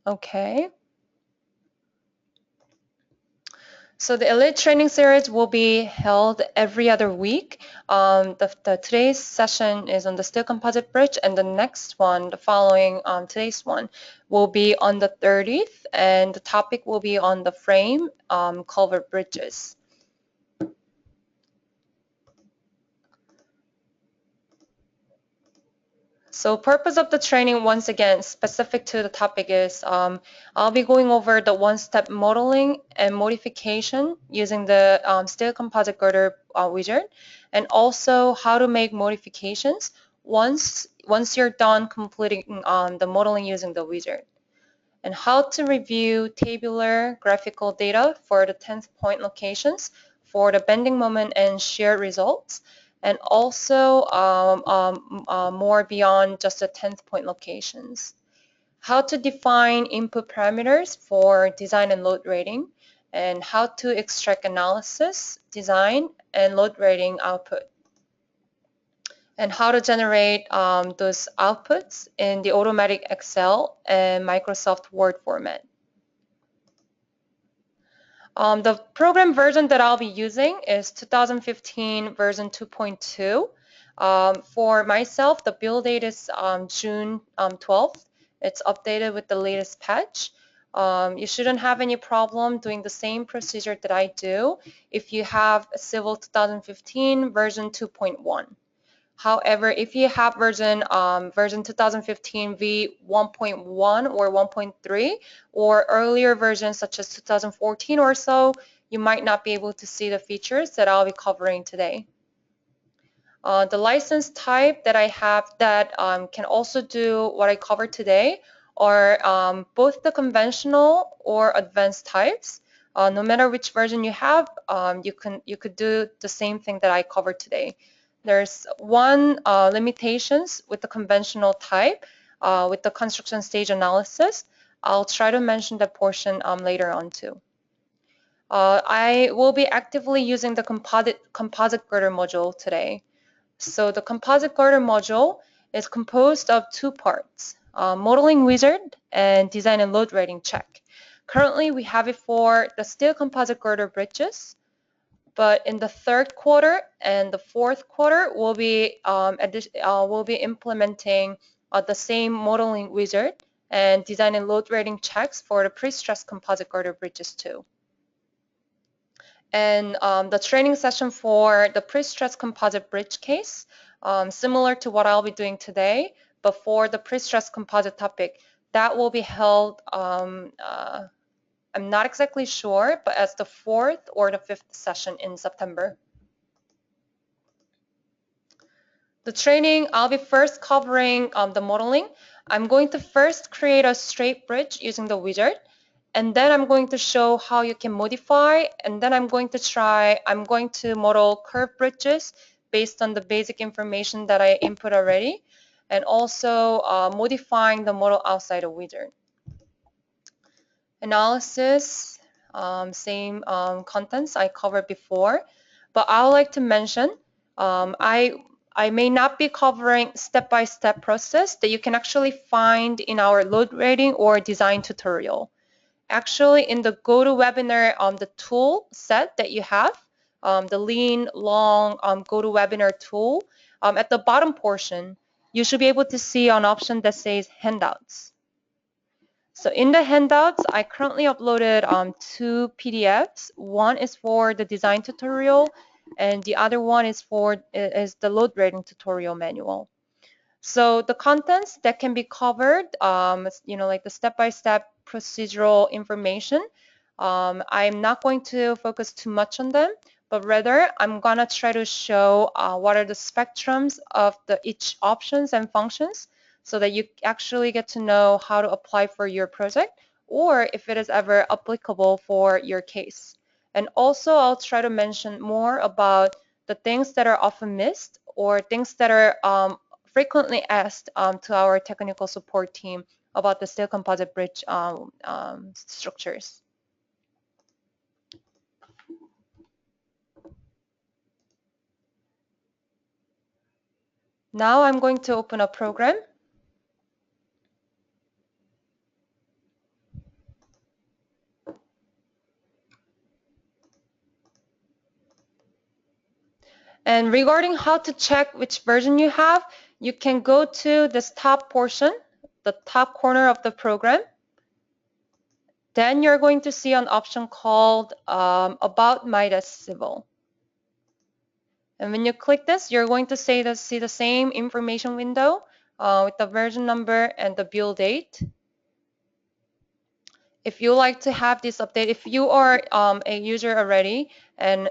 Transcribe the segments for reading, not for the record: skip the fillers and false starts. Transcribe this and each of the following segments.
Okay. So the Elite training series will be held every other week. Today's session is on the steel composite bridge, and the next one, the following today's one, will be on the 30th, and the topic will be on the frame culvert bridges. So purpose of the training, once again, specific to the topic is I'll be going over the one-step modeling and modification using the steel composite girder wizard, and also how to make modifications once you're done completing the modeling using the wizard, and how to review tabular graphical data for the 10th point locations for the bending moment and shear results, and also more beyond just the 10th point locations. How to define input parameters for design and load rating, and how to extract analysis, design, and load rating output, and how to generate those outputs in the automatic Excel and Microsoft Word format. The program version that I'll be using is 2015 version 2.2. For myself, the build date is June 12th. It's updated with the latest patch. You shouldn't have any problem doing the same procedure that I do if you have Civil 2015 version 2.1. However, if you have version 2015 v 1.1 or 1.3 or earlier versions such as 2014 or so, you might not be able to see the features that I'll be covering today. The license type that I have that can also do what I covered today are both the conventional or advanced types. No matter which version you have, you could do the same thing that I covered today. There's one limitations with the conventional type, with the construction stage analysis. I'll try to mention that portion later on too. I will be actively using the composite girder module today. So the composite girder module is composed of two parts, modeling wizard and design and load rating check. Currently, we have it for the steel composite girder bridges, but in the third quarter and the fourth quarter, we'll be implementing the same modeling wizard and design and load rating checks for the pre-stressed composite girder bridges too. And the training session for the pre-stressed composite bridge case, similar to what I'll be doing today, but for the pre-stressed composite topic, that will be held, I'm not exactly sure, but as the 4th or the 5th session in September. The training, I'll be first covering the modeling. I'm going to first create a straight bridge using the wizard, and then I'm going to show how you can modify, and then I'm going to model curved bridges based on the basic information that I input already, and also modifying the model outside the wizard. Analysis, same contents I covered before, but I would like to mention I may not be covering step-by-step process that you can actually find in our load rating or design tutorial. Actually, in the GoToWebinar the tool set that you have, the lean, long GoToWebinar tool, at the bottom portion, you should be able to see an option that says handouts. So in the handouts, I currently uploaded two PDFs. One is for the design tutorial, and the other one is the load rating tutorial manual. So the contents that can be covered, like the step-by-step procedural information, I'm not going to focus too much on them, but rather I'm gonna try to show what are the spectrums of each options and functions, so that you actually get to know how to apply for your project, or if it is ever applicable for your case. And also I'll try to mention more about the things that are often missed or things that are frequently asked to our technical support team about the steel composite bridge structures. Now I'm going to open a program. And regarding how to check which version you have, you can go to this top portion, the top corner of the program. Then you're going to see an option called About Midas Civil. And when you click this, you're going to see the same information window with the version number and the build date. If you like to have this update, if you are a user already and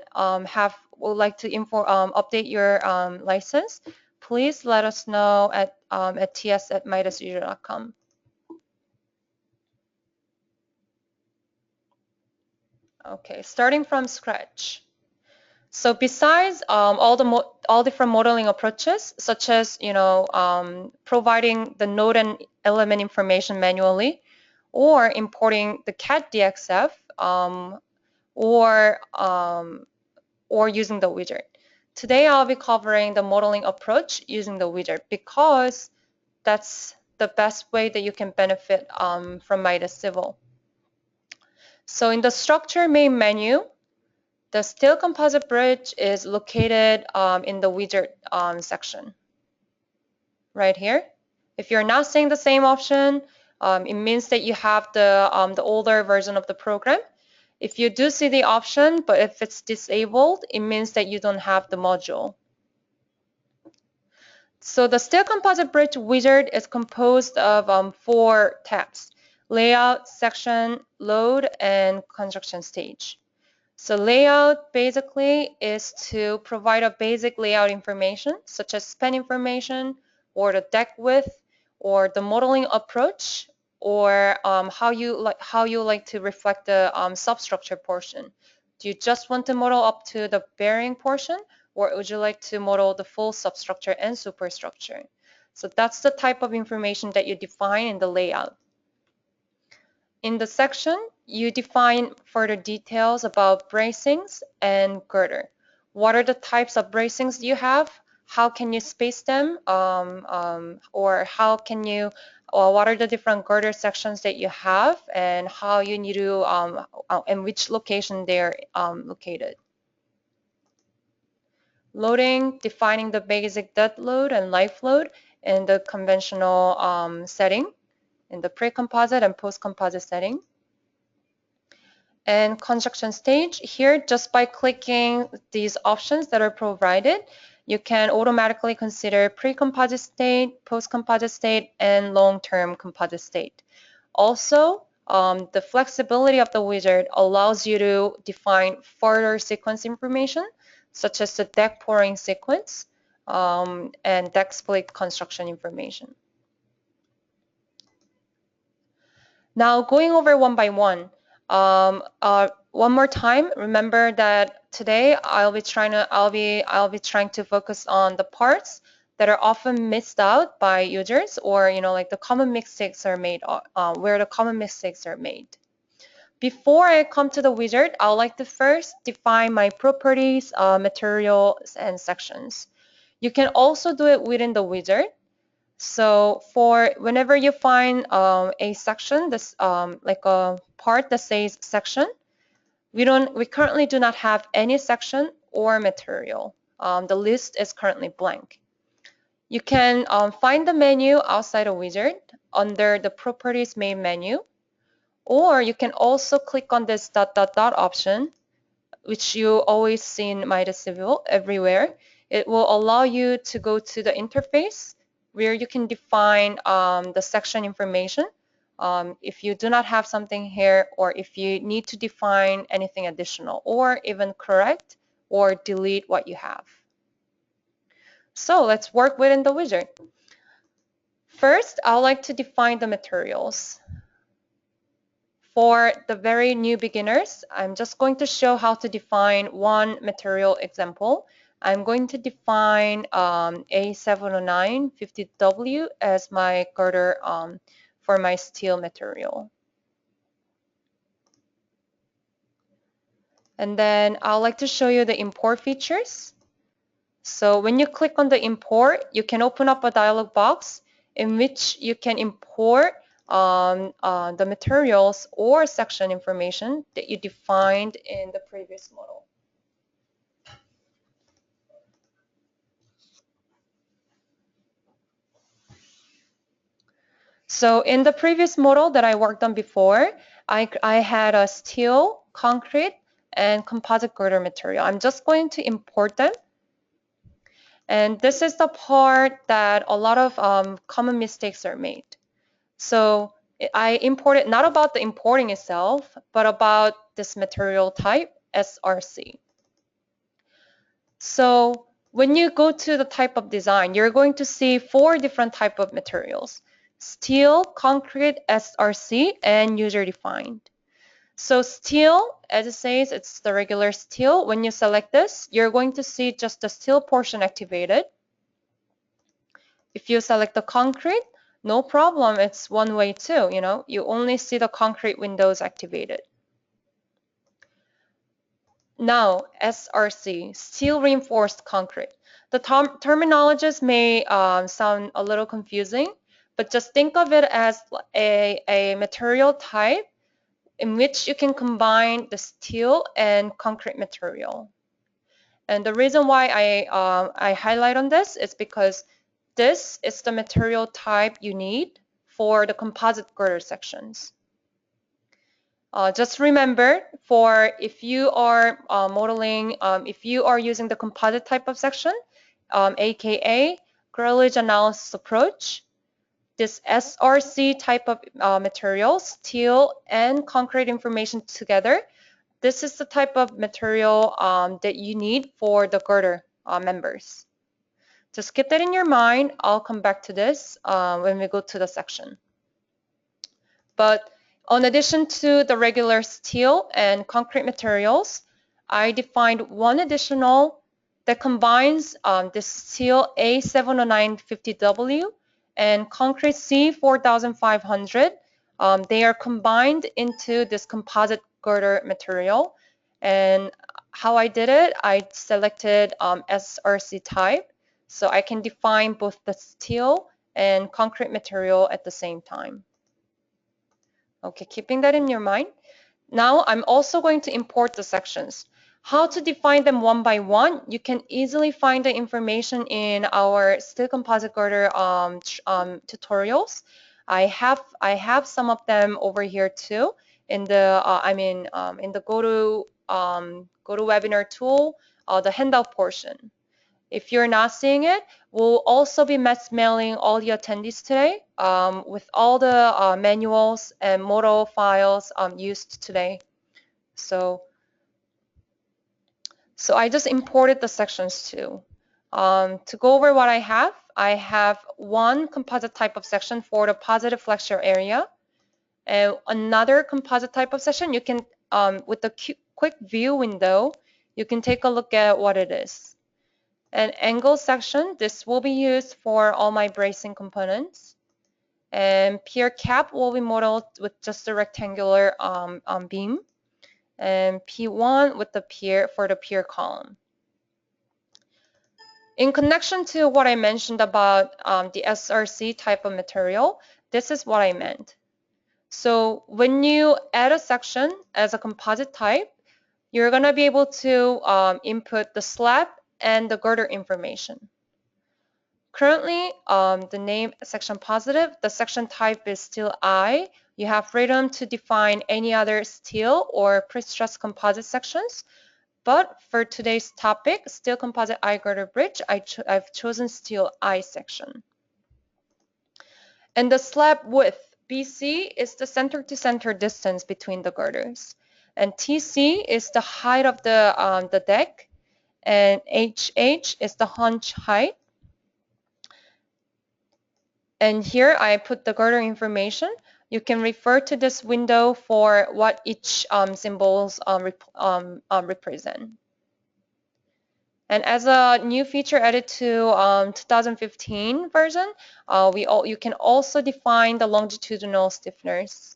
would like to update your license, please let us know at ts@midususer.com. Okay, starting from scratch. So besides all different modeling approaches, such as providing the node and element information manually, or importing the CAD DXF, or using the widget. Today I'll be covering the modeling approach using the widget because that's the best way that you can benefit from Midas Civil. So in the structure main menu, the steel composite bridge is located in the widget section right here. If you're not seeing the same option, it means that you have the older version of the program. If you do see the option, but if it's disabled, it means that you don't have the module. So the steel composite bridge wizard is composed of 4 tabs: layout, section, load, and construction stage. So layout basically is to provide a basic layout information such as span information or the deck width or the modeling approach or how you like to reflect the substructure portion. Do you just want to model up to the bearing portion, or would you like to model the full substructure and superstructure? So that's the type of information that you define in the layout. In the section, you define further details about bracings and girder. What are the types of bracings you have? How can you space them? Or how can you, or what are the different girder sections that you have and how you need to, and which location they're located. Loading, defining the basic dead load and life load in the conventional setting, in the pre-composite and post-composite setting. And construction stage, here just by clicking these options that are provided, you can automatically consider pre-composite state, post-composite state, and long-term composite state. Also, the flexibility of the wizard allows you to define further sequence information, such as the deck pouring sequence and deck split construction information. Now, going over one by one. One more time, remember that today I'll be trying to focus on the parts that are often missed out by users, or like the common mistakes are made, where the common mistakes are made. Before I come to the wizard, I would like to first define my properties, materials, and sections. You can also do it within the wizard. So for whenever you find a section, this like a part that says section, we currently do not have any section or material. The list is currently blank. You can find the menu outside of wizard under the properties main menu, or you can also click on this dot dot dot option, which you always see in Midas Civil everywhere. It will allow you to go to the interface where you can define the section information if you do not have something here, or if you need to define anything additional, or even correct or delete what you have. So let's work within the wizard. First, I would like to define the materials. For the very new beginners, I'm just going to show how to define one material example. I'm going to define A709 50W as my girder for my steel material. And then I'd like to show you the import features. So when you click on the import, you can open up a dialog box in which you can import the materials or section information that you defined in the previous model. So in the previous model that I worked on before, I had a steel, concrete, and composite girder material. I'm just going to import them. And this is the part that a lot of common mistakes are made. So I imported not about the importing itself, but about this material type, SRC. So when you go to the type of design, you're going to see 4 different type of materials: steel, concrete, SRC, and user-defined. So steel, as it says, it's the regular steel. When you select this, you're going to see just the steel portion activated. If you select the concrete, no problem, it's one way too, you only see the concrete windows activated. Now, SRC, steel reinforced concrete. The terminologies may sound a little confusing, but just think of it as a material type in which you can combine the steel and concrete material. And the reason why I highlight on this is because this is the material type you need for the composite girder sections. Just remember, for if you are modeling, if you are using the composite type of section, aka grillage analysis approach, this SRC type of material, steel and concrete information together, this is the type of material that you need for the girder members. Just keep that in your mind. I'll come back to this when we go to the section. But in addition to the regular steel and concrete materials, I defined one additional that combines this steel A70950W and concrete C4500. They are combined into this composite girder material. And how I did it, I selected SRC type, so I can define both the steel and concrete material at the same time. Okay, keeping that in your mind. Now I'm also going to import the sections. How to define them one by one? You can easily find the information in our steel composite girder tutorials. I have some of them over here too in the in the GoToWebinar tool, the handout portion. If you're not seeing it, we'll also be mass mailing all the attendees today with all the manuals and model files used today. So I just imported the sections too. To go over what I have one composite type of section for the positive flexure area, and another composite type of section. You can, with the quick view window, you can take a look at what it is. An angle section, this will be used for all my bracing components. And pier cap will be modeled with just a rectangular beam. And P1 with the pier for the pier column. In connection to what I mentioned about the SRC type of material, this is what I meant. So when you add a section as a composite type, you're going to be able to input the slab and the girder information. Currently, the name section positive, the section type is steel I. You have freedom to define any other steel or pre-stressed composite sections. But for today's topic, steel composite I girder bridge, I've chosen steel I section. And the slab width, BC, is the center to center distance between the girders. And TC is the height of the deck. And HH is the hunch height. And here I put the girder information. You can refer to this window for what each symbols represent. And as a new feature added to 2015 version, you can also define the longitudinal stiffeners.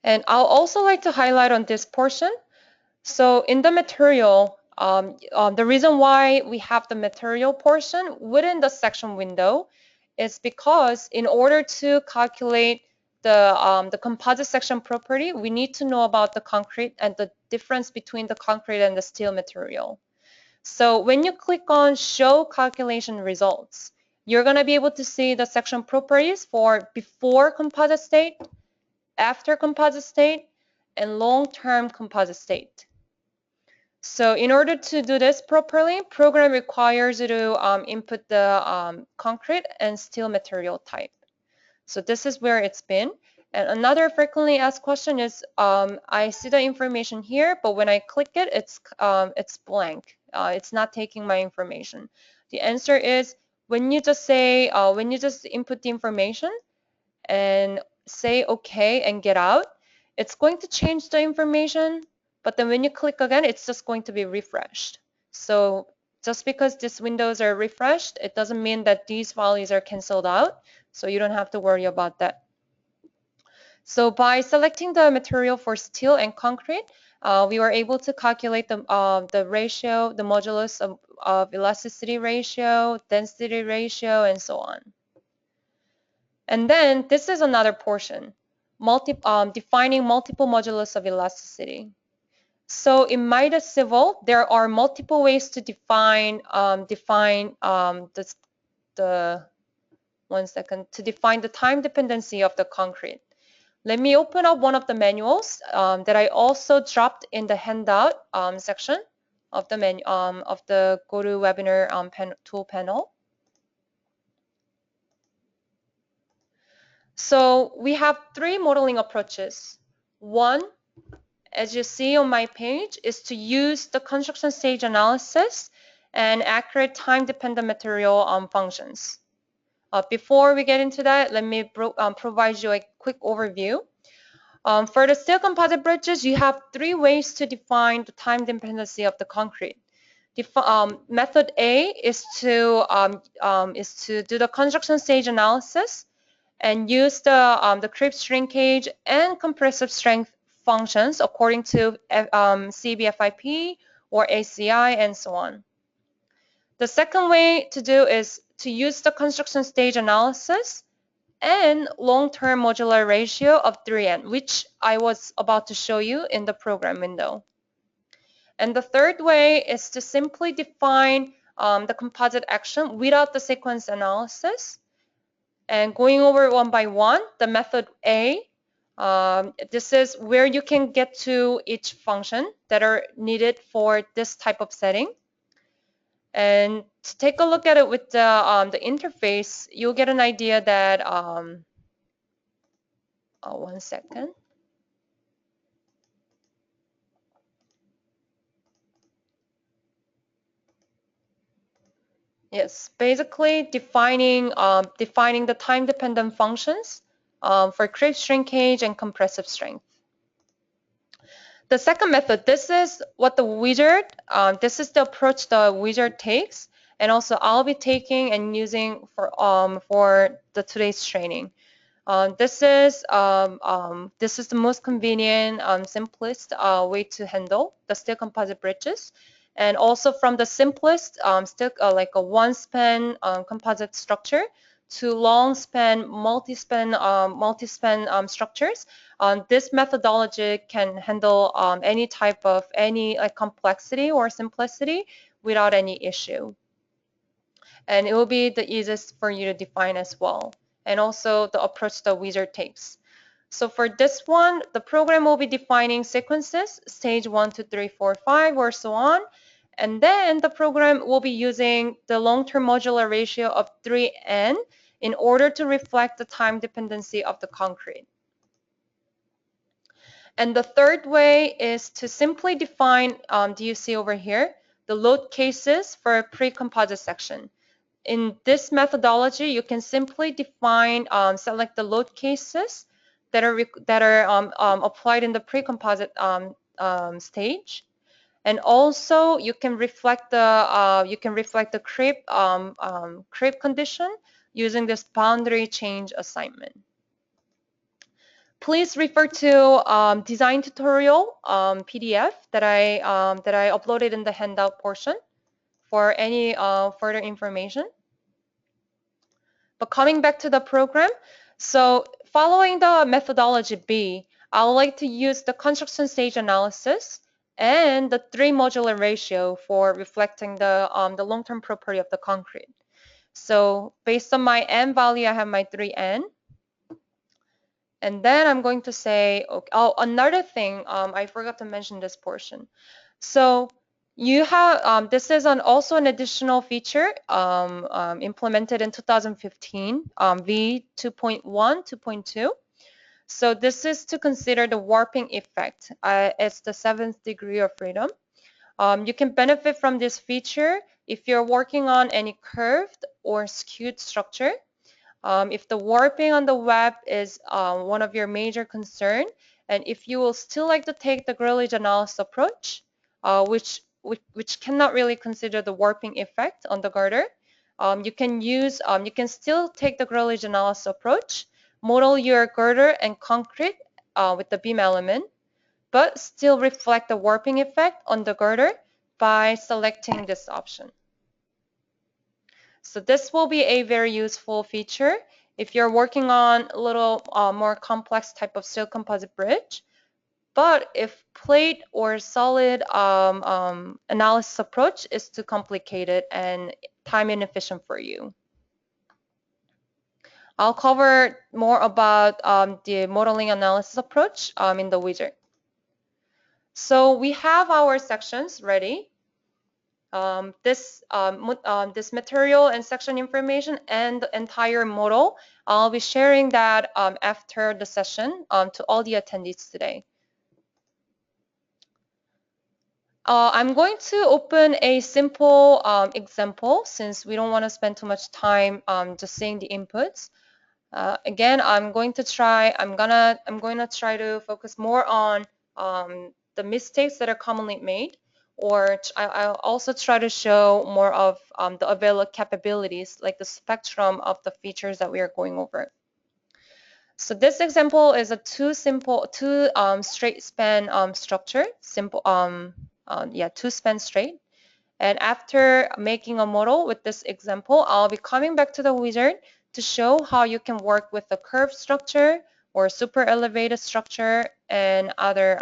And I'll also like to highlight on this portion. So in the material, the reason why we have the material portion within the section window is because in order to calculate the composite section property, we need to know about the concrete and the difference between the concrete and the steel material. So when you click on Show Calculation Results, you're going to be able to see the section properties for before composite state, after composite state, and long-term composite state. So in order to do this properly, program requires you to input the concrete and steel material type. So this is where it's been. And another frequently asked question is, I see the information here, but when I click it, it's blank. It's not taking my information. The answer is when you just say, when you just input the information and say OK and get out, it's going to change the information. But then when you click again, it's just going to be refreshed. So just because these windows are refreshed, it doesn't mean that these values are canceled out. So you don't have to worry about that. So by selecting the material for steel and concrete, we were able to calculate the ratio, the modulus of elasticity ratio, density ratio, and so on. And then this is another portion, defining multiple modulus of elasticity. So in Midas Civil, there are multiple ways to define the time dependency of the concrete. Let me open up one of the manuals that I also dropped in the handout section of the GoToWebinar tool panel. So we have three modeling approaches. One, as you see on my page, is to use the construction stage analysis and accurate time-dependent material functions. Before we get into that, let me provide you a quick overview. For the steel composite bridges, you have three ways to define the time dependency of the concrete. Method A is to do the construction stage analysis and use the creep shrinkage and compressive strength functions according to CBFIP or ACI and so on. The second way to do is to use the construction stage analysis and long-term modular ratio of 3n, which I was about to show you in the program window. And the third way is to simply define the composite action without the sequence analysis. And going over one by one, the method A, this is where you can get to each function that are needed for this type of setting. And to take a look at it with the interface, you'll get an idea that, one second. Yes, basically defining the time-dependent functions for creep shrinkage and compressive strength. The second method, this is what the wizard, this is the approach the wizard takes, and also I'll be taking and using for today's training. This is the most convenient, simplest way to handle the steel composite bridges. And also from the simplest like a one-span composite structure to long-span, multi-span structures. This methodology can handle any type of complexity or simplicity without any issue. And it will be the easiest for you to define as well. And also the approach the wizard takes. So for this one, the program will be defining sequences, stage 1, 2, 3, 4, 5, or so on. And then the program will be using the long-term modular ratio of 3n in order to reflect the time dependency of the concrete. And the third way is to simply define, do you see over here, the load cases for a pre-composite section. In this methodology, you can simply define, select the load cases that are applied in the pre-composite stage, and also you can reflect the creep condition using this boundary change assignment. Please refer to design tutorial PDF that I uploaded in the handout portion for any further information. But coming back to the program, so following the methodology B, I would like to use the construction stage analysis and the 3 modular ratio for reflecting the long-term property of the concrete. So based on my n value, I have my 3n. And then I'm going to say, okay, oh, another thing, I forgot to mention this portion. So you have, this is also an additional feature implemented in 2015, V 2.1, 2.2. So this is to consider the warping effect. It's the seventh degree of freedom. You can benefit from this feature if you're working on any curved or skewed structure. If the warping on the web is one of your major concern, and if you will still like to take the grillage analysis approach, which cannot really consider the warping effect on the girder, you can still take the grillage analysis approach, model your girder and concrete with the beam element, but still reflect the warping effect on the girder by selecting this option. So this will be a very useful feature if you're working on a little more complex type of steel composite bridge. But if plate or solid analysis approach is too complicated and time inefficient for you. I'll cover more about the modeling analysis approach in the wizard. So we have our sections ready. This material and section information and the entire model, I'll be sharing that after the session to all the attendees today. I'm going to open a simple example since we don't want to spend too much time just seeing the inputs. Again, I'm going to try to focus more on the mistakes that are commonly made, or I'll also try to show more of the available capabilities, like the spectrum of the features that we are going over. So this example is a two straight span structure, two span straight. And after making a model with this example, I'll be coming back to the wizard to show how you can work with a curved structure or super elevated structure and other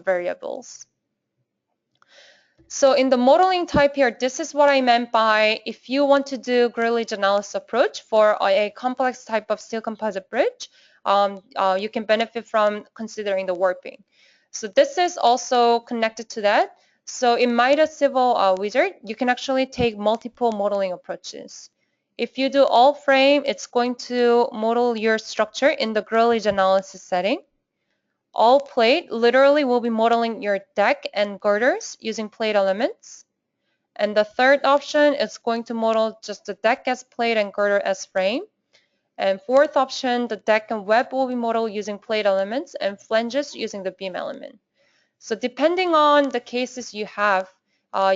variables. So in the modeling type here, this is what I meant by if you want to do grillage analysis approach for a complex type of steel composite bridge, you can benefit from considering the warping. So this is also connected to that. So in Midas Civil Wizard, you can actually take multiple modeling approaches. If you do all frame, it's going to model your structure in the grillage analysis setting. All plate literally will be modeling your deck and girders using plate elements. And the third option is going to model just the deck as plate and girder as frame. And fourth option, the deck and web will be modeled using plate elements and flanges using the beam element. So depending on the cases you have,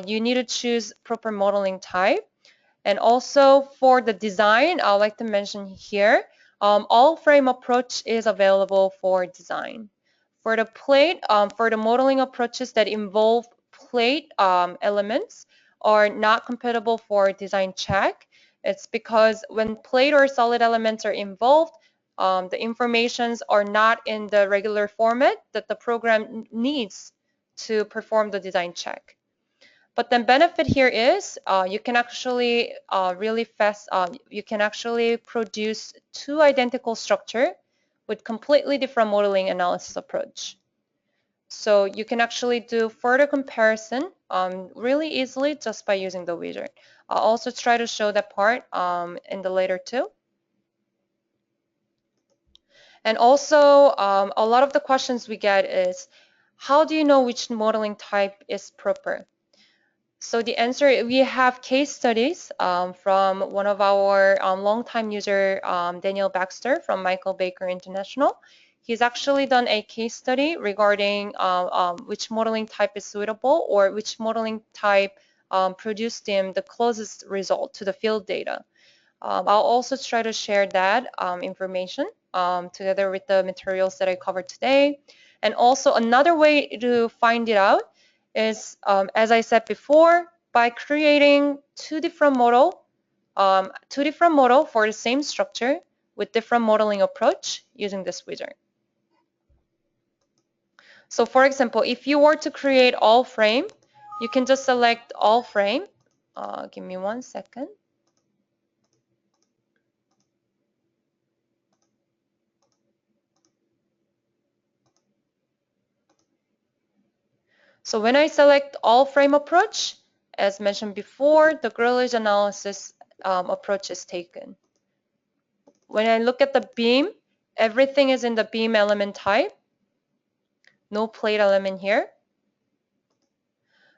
you need to choose proper modeling type. And also for the design, I'd like to mention here, all frame approach is available for design. For the plate, for the modeling approaches that involve plate elements are not compatible for design check. It's because when plate or solid elements are involved, the informations are not in the regular format that the program needs to perform the design check. But the benefit here is you can actually you can actually produce two identical structure with completely different modeling analysis approach. So you can actually do further comparison really easily just by using the wizard. I'll also try to show that part in the later too. And also, a lot of the questions we get is, how do you know which modeling type is proper? So the answer, we have case studies from one of our longtime user, Daniel Baxter from Michael Baker International. He's actually done a case study regarding which modeling type is suitable or which modeling type produced him the closest result to the field data. I'll also try to share that information together with the materials that I covered today. And also another way to find it out is, as I said before, by creating two different model for the same structure with different modeling approach using this wizard. So for example, if you were to create all frame, you can just select all frame. Give me 1 second. So when I select all frame approach, as mentioned before, the grillage analysis approach is taken. When I look at the beam, everything is in the beam element type. No plate element here.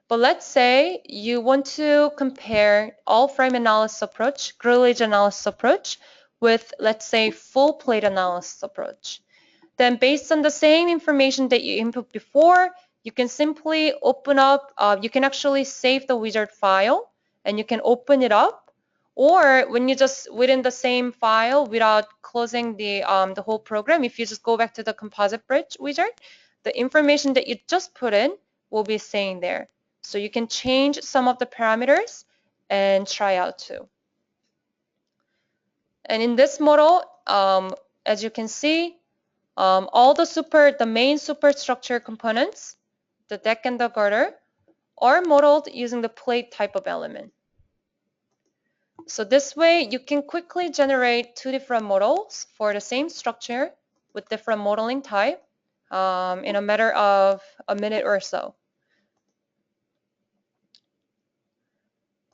But let's say you want to compare all frame analysis approach, grillage analysis approach, with, let's say, full plate analysis approach. Then based on the same information that you input before, you can simply open up, you can actually save the wizard file and you can open it up. Or when you just within the same file without closing the whole program, if you just go back to the composite bridge wizard, the information that you just put in will be staying there. So you can change some of the parameters and try out too. And in this model, as you can see, all the main superstructure components, the deck and the girder, are modeled using the plate type of element. So this way, you can quickly generate two different models for the same structure with different modeling type in a matter of a minute or so.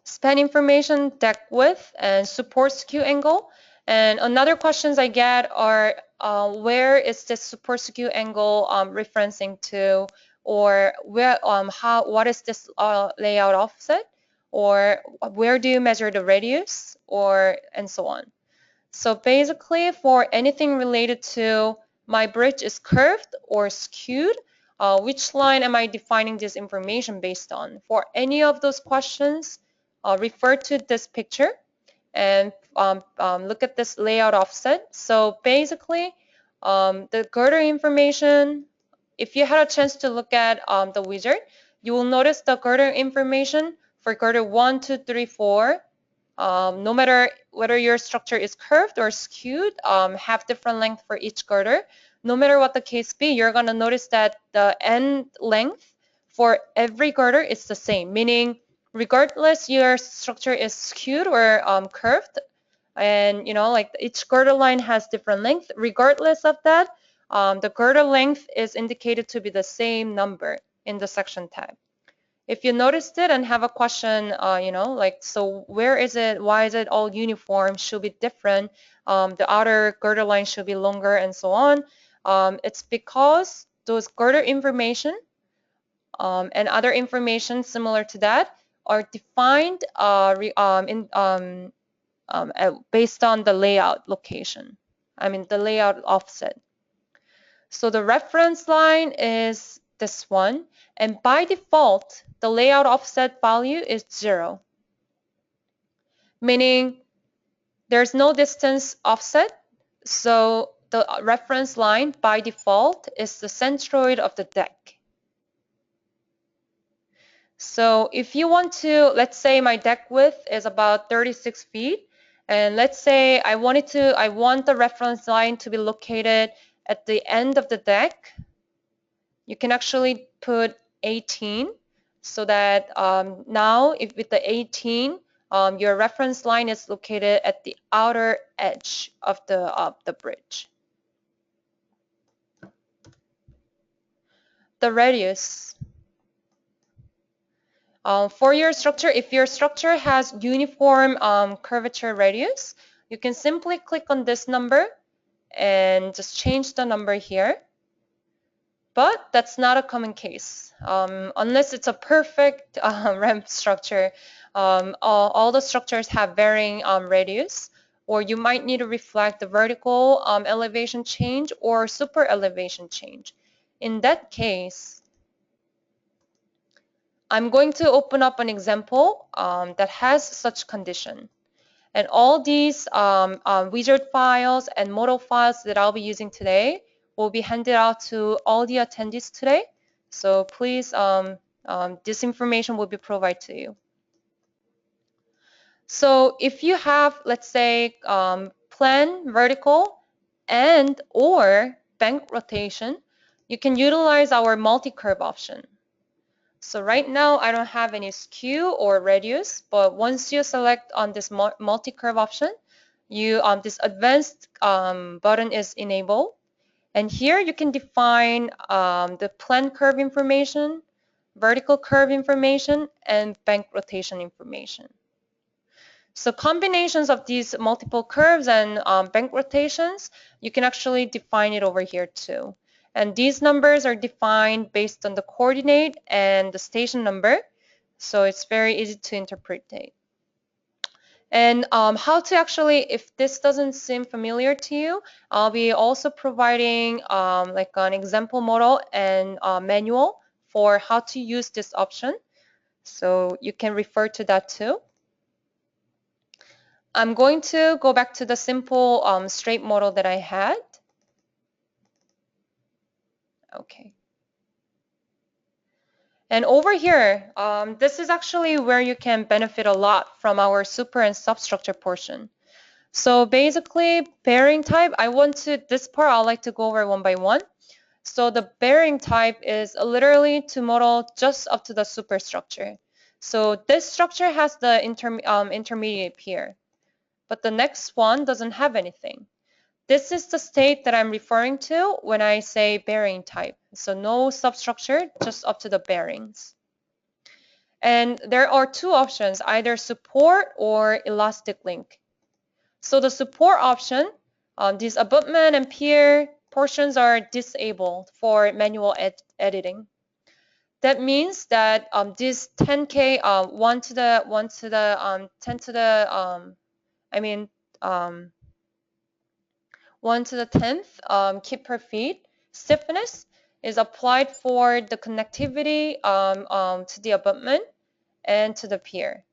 Span information, deck width, and support skew angle. And another questions I get are where is this support skew angle referencing to, or where what is this layout offset, or where do you measure the radius, or and so on. So basically, for anything related to my bridge is curved or skewed, which line am I defining this information based on? For any of those questions, refer to this picture and look at this layout offset. So basically, the girder information, if you had a chance to look at the wizard, you will notice the girder information for girder 1, 2, 3, 4. No matter whether your structure is curved or skewed, have different length for each girder. No matter what the case be, you're going to notice that the end length for every girder is the same, meaning regardless your structure is skewed or curved, and like each girder line has different length, regardless of that, the girder length is indicated to be the same number in the section tab. If you noticed it and have a question, so where is it, why is it all uniform, should be different, the outer girder line should be longer and so on, it's because those girder information and other information similar to that are defined based on the layout location, the layout offset. So the reference line is this one, and by default, the layout offset value is 0, meaning there's no distance offset, so the reference line by default is the centroid of the deck. So if you want to, let's say my deck width is about 36 feet, and let's say I want the reference line to be located at the end of the deck, you can actually put 18, so that now if with the 18, your reference line is located at the outer edge of the bridge. The radius. For your structure, if your structure has uniform curvature radius, you can simply click on this number and just change the number here. But that's not a common case. Unless it's a perfect ramp structure, all the structures have varying radius, or you might need to reflect the vertical elevation change or super elevation change. In that case, I'm going to open up an example that has such condition. And all these wizard files and model files that I'll be using today will be handed out to all the attendees today. So please, this information will be provided to you. So if you have, let's say, plan vertical and or bank rotation, you can utilize our multi-curve option. So right now, I don't have any skew or radius, but once you select on this multi-curve option, this advanced button is enabled. And here you can define the plan curve information, vertical curve information, and bank rotation information. So combinations of these multiple curves and bank rotations, you can actually define it over here too. And these numbers are defined based on the coordinate and the station number. So it's very easy to interpret. And how to actually, if this doesn't seem familiar to you, I'll be also providing like an example model and manual for how to use this option. So you can refer to that too. I'm going to go back to the simple straight model that I had. Okay. And over here, this is actually where you can benefit a lot from our super and substructure portion. So basically, bearing type, this part I'd like to go over one by one. So the bearing type is literally to model just up to the superstructure. So this structure has the intermediate pier, but the next one doesn't have anything. This is the state that I'm referring to when I say bearing type. So no substructure, just up to the bearings. And there are two options, either support or elastic link. So the support option, these abutment and pier portions are disabled for manual editing. That means that this 10K, 1 to the 10 to the, I mean, 1 to the 10th kip per feet stiffness is applied for the connectivity to the abutment and to the pier.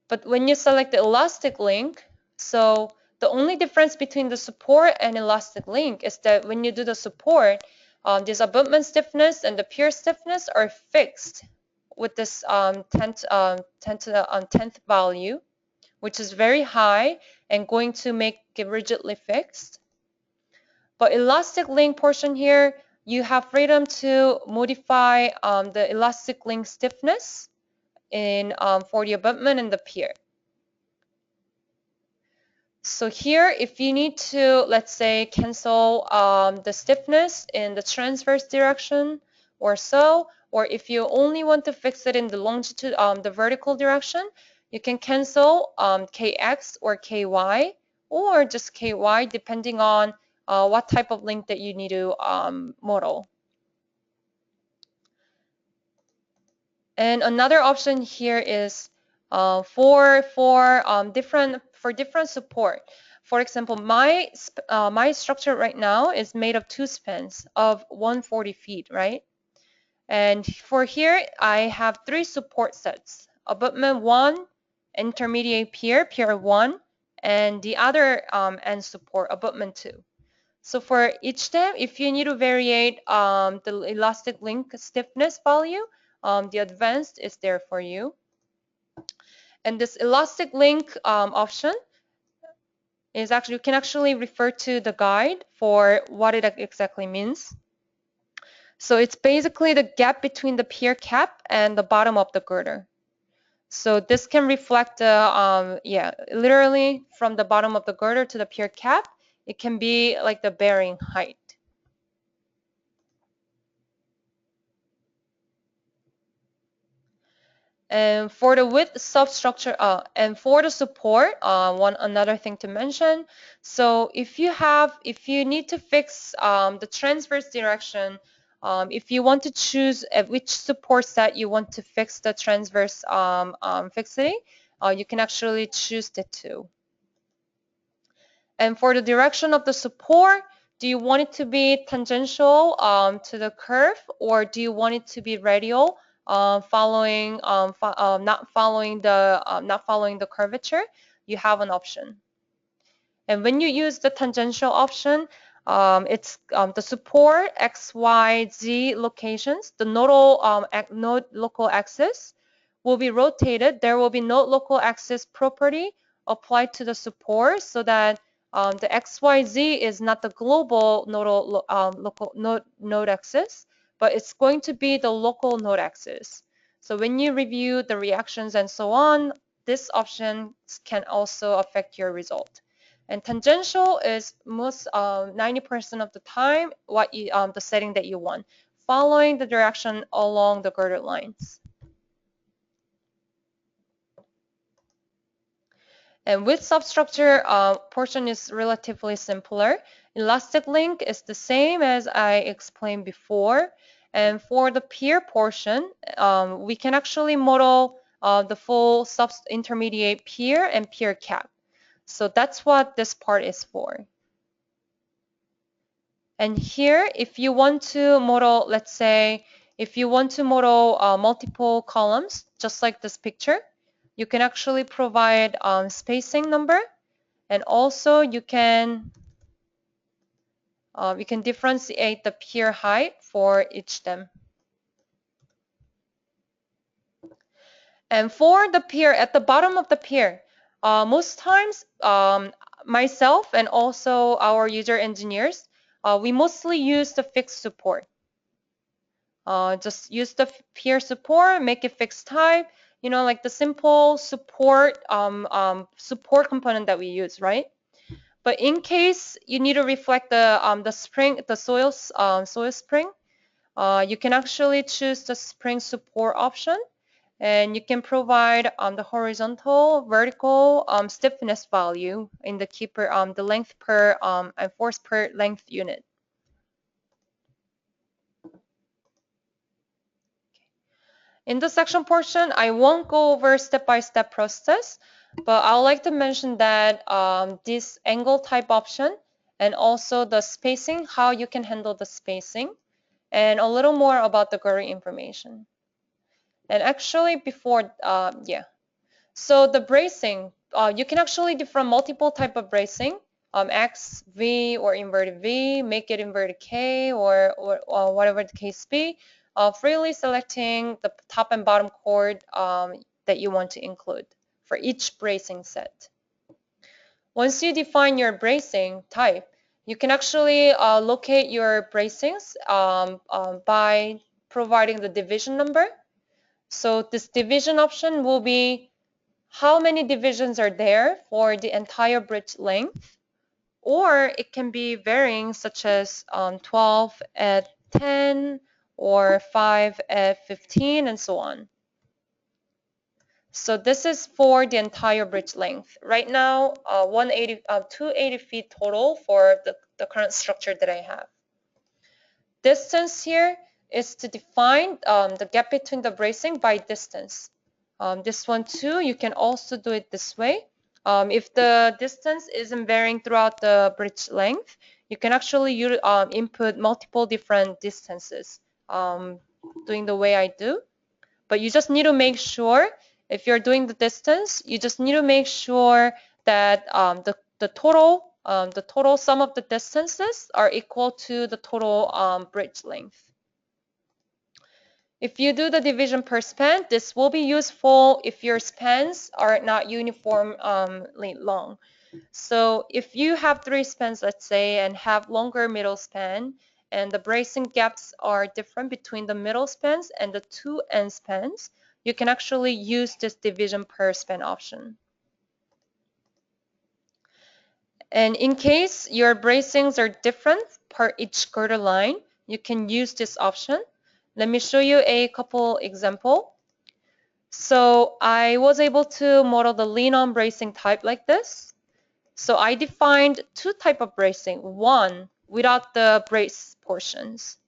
But when you select the elastic link, so the only difference between the support and elastic link is that when you do the support, this abutment stiffness and the pier stiffness are fixed with this 10 to the 10th value, which is very high and going to make it rigidly fixed. But elastic link portion here, you have freedom to modify the elastic link stiffness for the abutment and the pier. So here, if you need to, let's say, cancel the stiffness in the transverse direction or so, or if you only want to fix it in the longitude, the vertical direction, you can cancel kx or ky, or just ky, depending on what type of link that you need to model. And another option here is for different support. For example, my structure right now is made of two spans of 140 feet, right? And for here, I have three support sets: abutment 1, intermediate pier, pier 1, and the other end support, abutment 2. So for each step, if you need to variate the elastic link stiffness value, the advanced is there for you. And this elastic link option is actually, you can actually refer to the guide for what it exactly means. So it's basically the gap between the pier cap and the bottom of the girder. So this can reflect the, literally from the bottom of the girder to the pier cap, it can be like the bearing height. And for the width substructure, and for the support, another thing to mention. So if you need to fix the transverse direction, if you want to choose which support set you want to fix the transverse fixity, you can actually choose the two. And for the direction of the support, do you want it to be tangential to the curve, or do you want it to be radial, not following the curvature? You have an option. And when you use the tangential option, it's the support X, Y, Z locations, the node local axis will be rotated. There will be node local axis property applied to the support so that the XYZ is not the global local node axis, but it's going to be the local node axis. So when you review the reactions and so on, this option can also affect your result. And tangential is most 90% of the time the setting that you want. following the direction along the girder lines. And with substructure, portion is relatively simpler. Elastic link is the same as I explained before. And for the pier portion, we can actually model the full intermediate pier and pier cap. So that's what this part is for. And here, if you want to model, let's say, if you want to model multiple columns, just like this picture, you can actually provide spacing number, and also you can differentiate the pier height for each stem. And for the pier, at the bottom of the pier, most times myself and also our user engineers, we mostly use the fixed support. Just use the pier support, make it fixed type, you know, like the simple support support component that we use, right? But in case you need to reflect the spring, the soil spring, you can actually choose the spring support option, and you can provide the horizontal, vertical stiffness value in the keeper, the length per and force per length unit. In the section portion, I won't go over step-by-step process, but I would like to mention that this angle type option and also the spacing, how you can handle the spacing, and a little more about the girder information. And actually before, so the bracing, you can actually different multiple type of bracing, X, V, or inverted V, make it inverted K, or whatever the case be, freely selecting the top and bottom chord that you want to include for each bracing set. Once you define your bracing type, you can actually locate your bracings by providing the division number. So this division option will be how many divisions are there for the entire bridge length, or it can be varying, such as 12 at 10 or 5 at 15 and so on. So this is for the entire bridge length. Right now, 280 feet total for the current structure that I have. Distance here is to define the gap between the bracing by distance. This one too, you can also do it this way. If the distance isn't varying throughout the bridge length, you can actually input multiple different distances, doing the way I do. But you just need to make sure, if you're doing the distance, you just need to make sure that the total sum of the distances are equal to the total bridge length. If you do the division per span, this will be useful if your spans are not uniformly long. So if you have 3 spans, let's say, and have longer middle span, and the bracing gaps are different between the middle spans and the 2 end spans, you can actually use this division per span option. And in case your bracings are different per each girder line, you can use this option. Let me show you a couple examples. So I was able to model the lean-on bracing type like this. So I defined 2 types of bracing, one without the brace portions.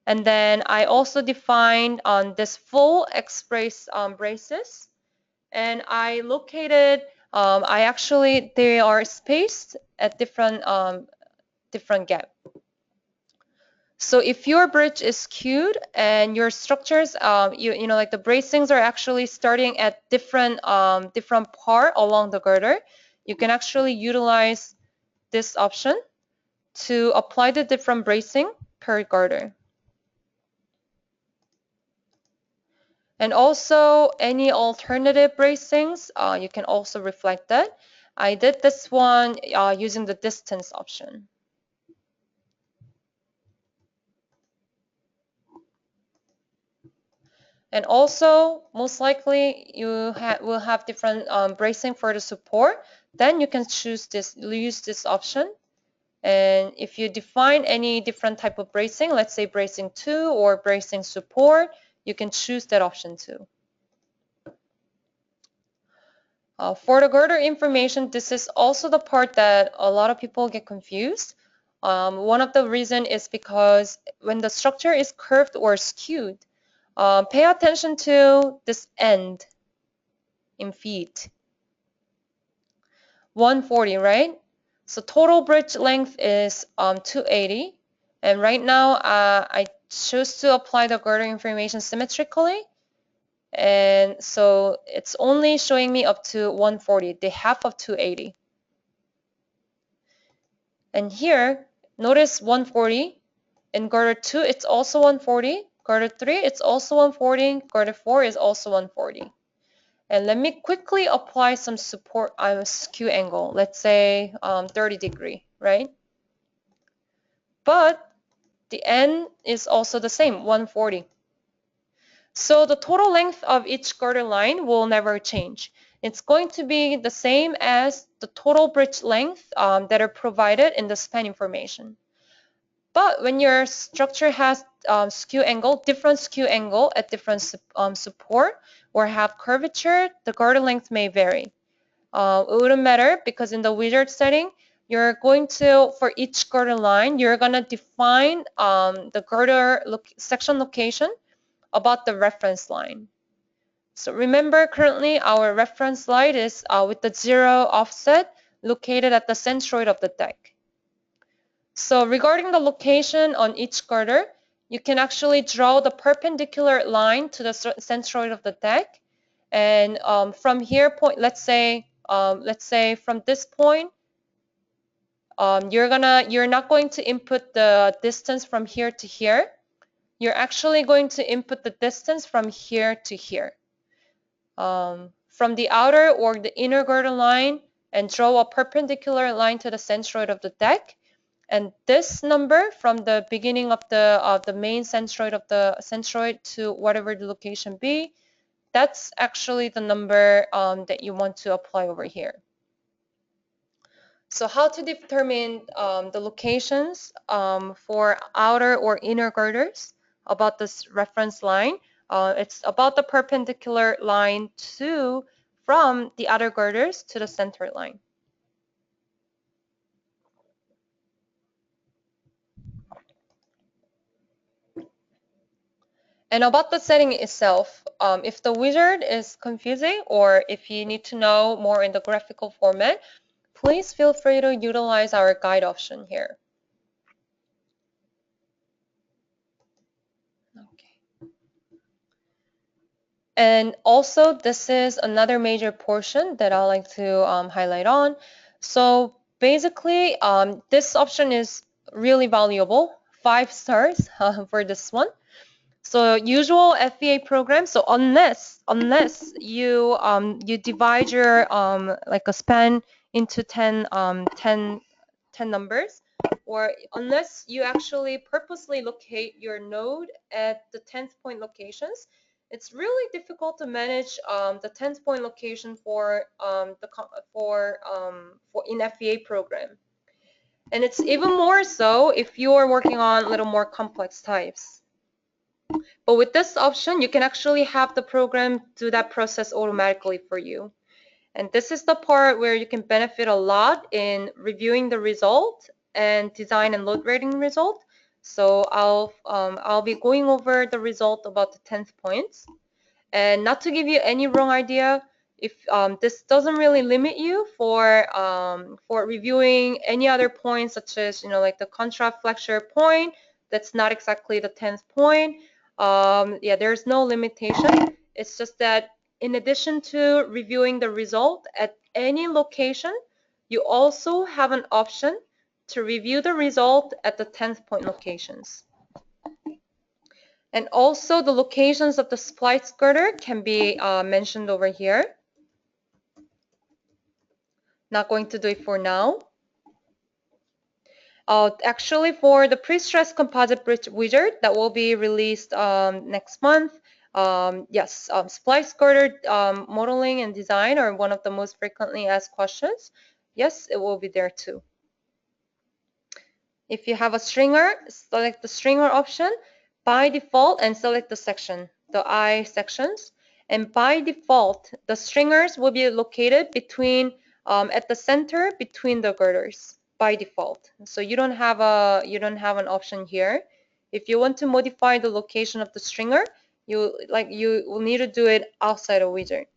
And then I also defined on this full X-brace braces. And I located, they are spaced at different gap. So if your bridge is skewed and your structures, you know, like the bracings are actually starting at different part along the girder, you can actually utilize this option to apply the different bracing per girder. And also any alternative bracings, you can also reflect that. I did this one using the distance option. And also, most likely, you will have different bracing for the support. Then you can use this option And if you define any different type of bracing, let's say bracing 2 or bracing support, you can choose that option too. For the girder information, this is also the part that a lot of people get confused. One of the reasons is because when the structure is curved or skewed, pay attention to this end in feet. 140, right? So total bridge length is 280. And right now, I choose to apply the girder information symmetrically. And so it's only showing me up to 140, the half of 280. And here, notice 140. In girder 2, it's also 140. Girder 3, it's also 140. Girder 4 is also 140. And let me quickly apply some support skew angle. Let's say 30 degree, right? But the end is also the same, 140. So the total length of each girder line will never change. It's going to be the same as the total bridge length that are provided in the span information. But when your structure has different skew angle at different support or have curvature, the girder length may vary. It wouldn't matter because in the wizard setting, you're going to, for each girder line, you're going to define the girder section location about the reference line. So remember, currently our reference line is with the 0 offset located at the centroid of the deck. So regarding the location on each girder, you can actually draw the perpendicular line to the centroid of the deck. And from here, let's say from this point, you're not going to input the distance from here to here. You're actually going to input the distance from here to here. From the outer or the inner girder line, and draw a perpendicular line to the centroid of the deck. And this number from the beginning of the main centroid of the centroid to whatever the location be, that's actually the number that you want to apply over here. So how to determine the locations for outer or inner girders about this reference line? It's about the perpendicular line from the outer girders to the center line. And about the setting itself, if the wizard is confusing or if you need to know more in the graphical format, please feel free to utilize our guide option here. Okay. And also, this is another major portion that I like to highlight on. So basically, this option is really valuable, 5 stars for this one. So usual FVA program. So unless you divide your like a span into 10 numbers, or unless you actually purposely locate your node at the 10th point locations, it's really difficult to manage the 10th point location for in FVA program. And it's even more so if you are working on a little more complex types. But with this option, you can actually have the program do that process automatically for you. And this is the part where you can benefit a lot in reviewing the result and design and load rating result. So I'll be going over the result about the 10th points. And not to give you any wrong idea, if this doesn't really limit you for reviewing any other points, such as like the contra flexure point, that's not exactly the 10th point. Yeah, there's no limitation. It's just that in addition to reviewing the result at any location, you also have an option to review the result at the 10th point locations. And also the locations of the splice girder can be mentioned over here. Not going to do it for now. Actually, for the pre-stressed composite bridge wizard that will be released next month, yes, splice girder modeling and design are one of the most frequently asked questions. Yes, it will be there too. If you have a stringer, select the stringer option by default and select the section, the I sections. And by default, the stringers will be located between at the center between the girders by default. So you don't have an option here. If you want to modify the location of the stringer, you will need to do it outside of wizard.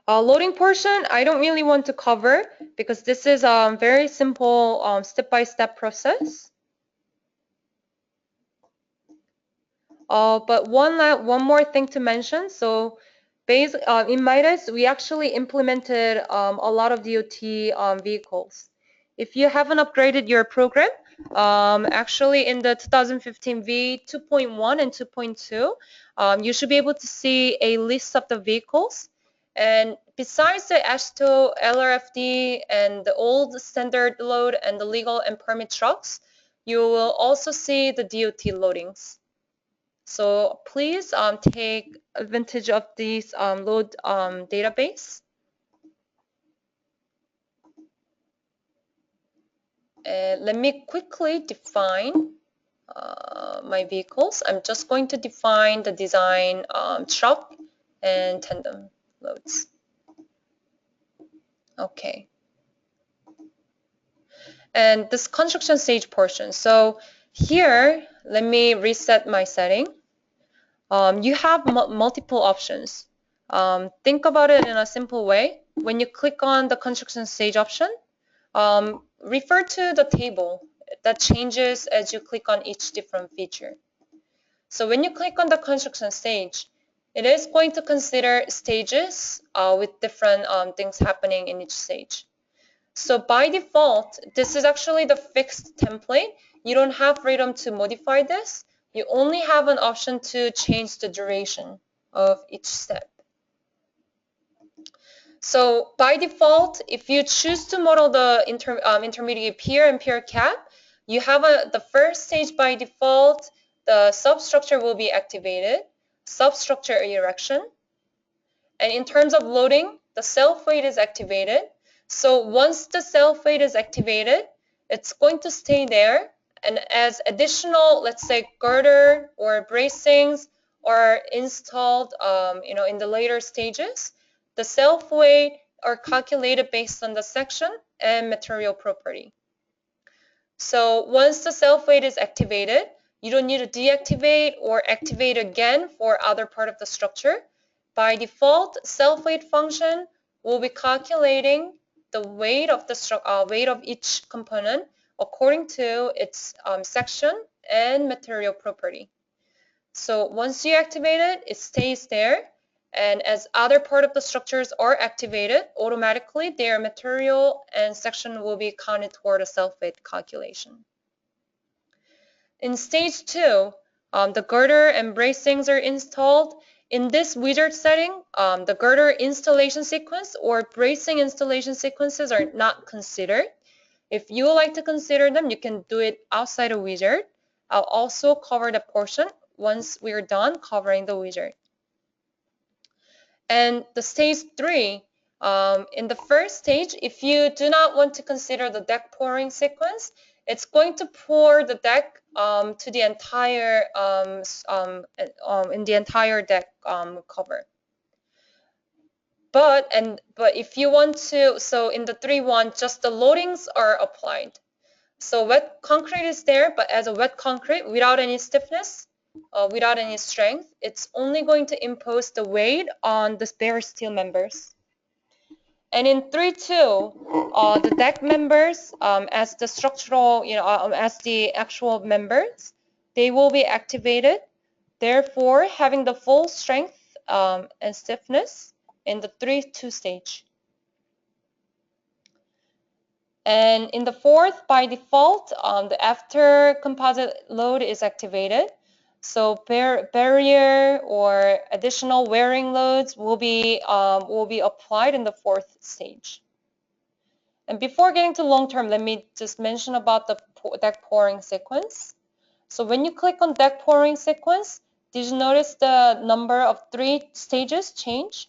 Loading portion, I don't really want to cover because this is a very simple step-by-step process. But one more thing to mention. So, in Midas, we actually implemented a lot of DOT vehicles. If you haven't upgraded your program, actually in the 2015 V 2.1 and 2.2, you should be able to see a list of the vehicles. And besides the ASHTO, LRFD, and the old standard load and the legal and permit trucks, you will also see the DOT loadings. So please take advantage of this load database. Let me quickly define my vehicles. I'm just going to define the design truck and tandem loads. Okay. And this construction stage portion. So here, let me reset my setting. You have multiple options. Think about it in a simple way. When you click on the construction stage option, refer to the table that changes as you click on each different feature. So when you click on the construction stage, it is going to consider stages with different things happening in each stage. So by default, this is actually the fixed template. You don't have freedom to modify this. You only have an option to change the duration of each step. So by default, if you choose to model the intermediate pier and pier cap, you have the first stage by default, the substructure will be activated, substructure erection. And in terms of loading, the self-weight is activated. So once the self-weight is activated, it's going to stay there. And as additional, let's say, girder or bracings are installed, in the later stages, the self-weight are calculated based on the section and material property. So once the self-weight is activated, you don't need to deactivate or activate again for other part of the structure. By default, self-weight function will be calculating the weight of each component according to its section and material property. So once you activate it, it stays there. And as other part of the structures are activated, automatically their material and section will be counted toward a self-weight calculation. In stage 2, the girder and bracings are installed. In this wizard setting, the girder installation sequence or bracing installation sequences are not considered. If you would like to consider them, you can do it outside of wizard. I'll also cover the portion once we're done covering the wizard. And the stage 3, in the first stage, if you do not want to consider the deck pouring sequence, it's going to pour the deck to the entire in the entire deck cover. But if you want to, so in the 3.1, just the loadings are applied. So wet concrete is there, but as a wet concrete without any stiffness, without any strength, it's only going to impose the weight on the bare steel members. And in 3.2, the deck members, as the structural, as the actual members, they will be activated. Therefore, having the full strength and stiffness in the 3.2 stage. And in the 4th, by default, the after composite load is activated. So barrier or additional wearing loads will be applied in the 4th stage. And before getting to long term, let me just mention about the deck pouring sequence. So when you click on deck pouring sequence, did you notice the number of 3 stages change?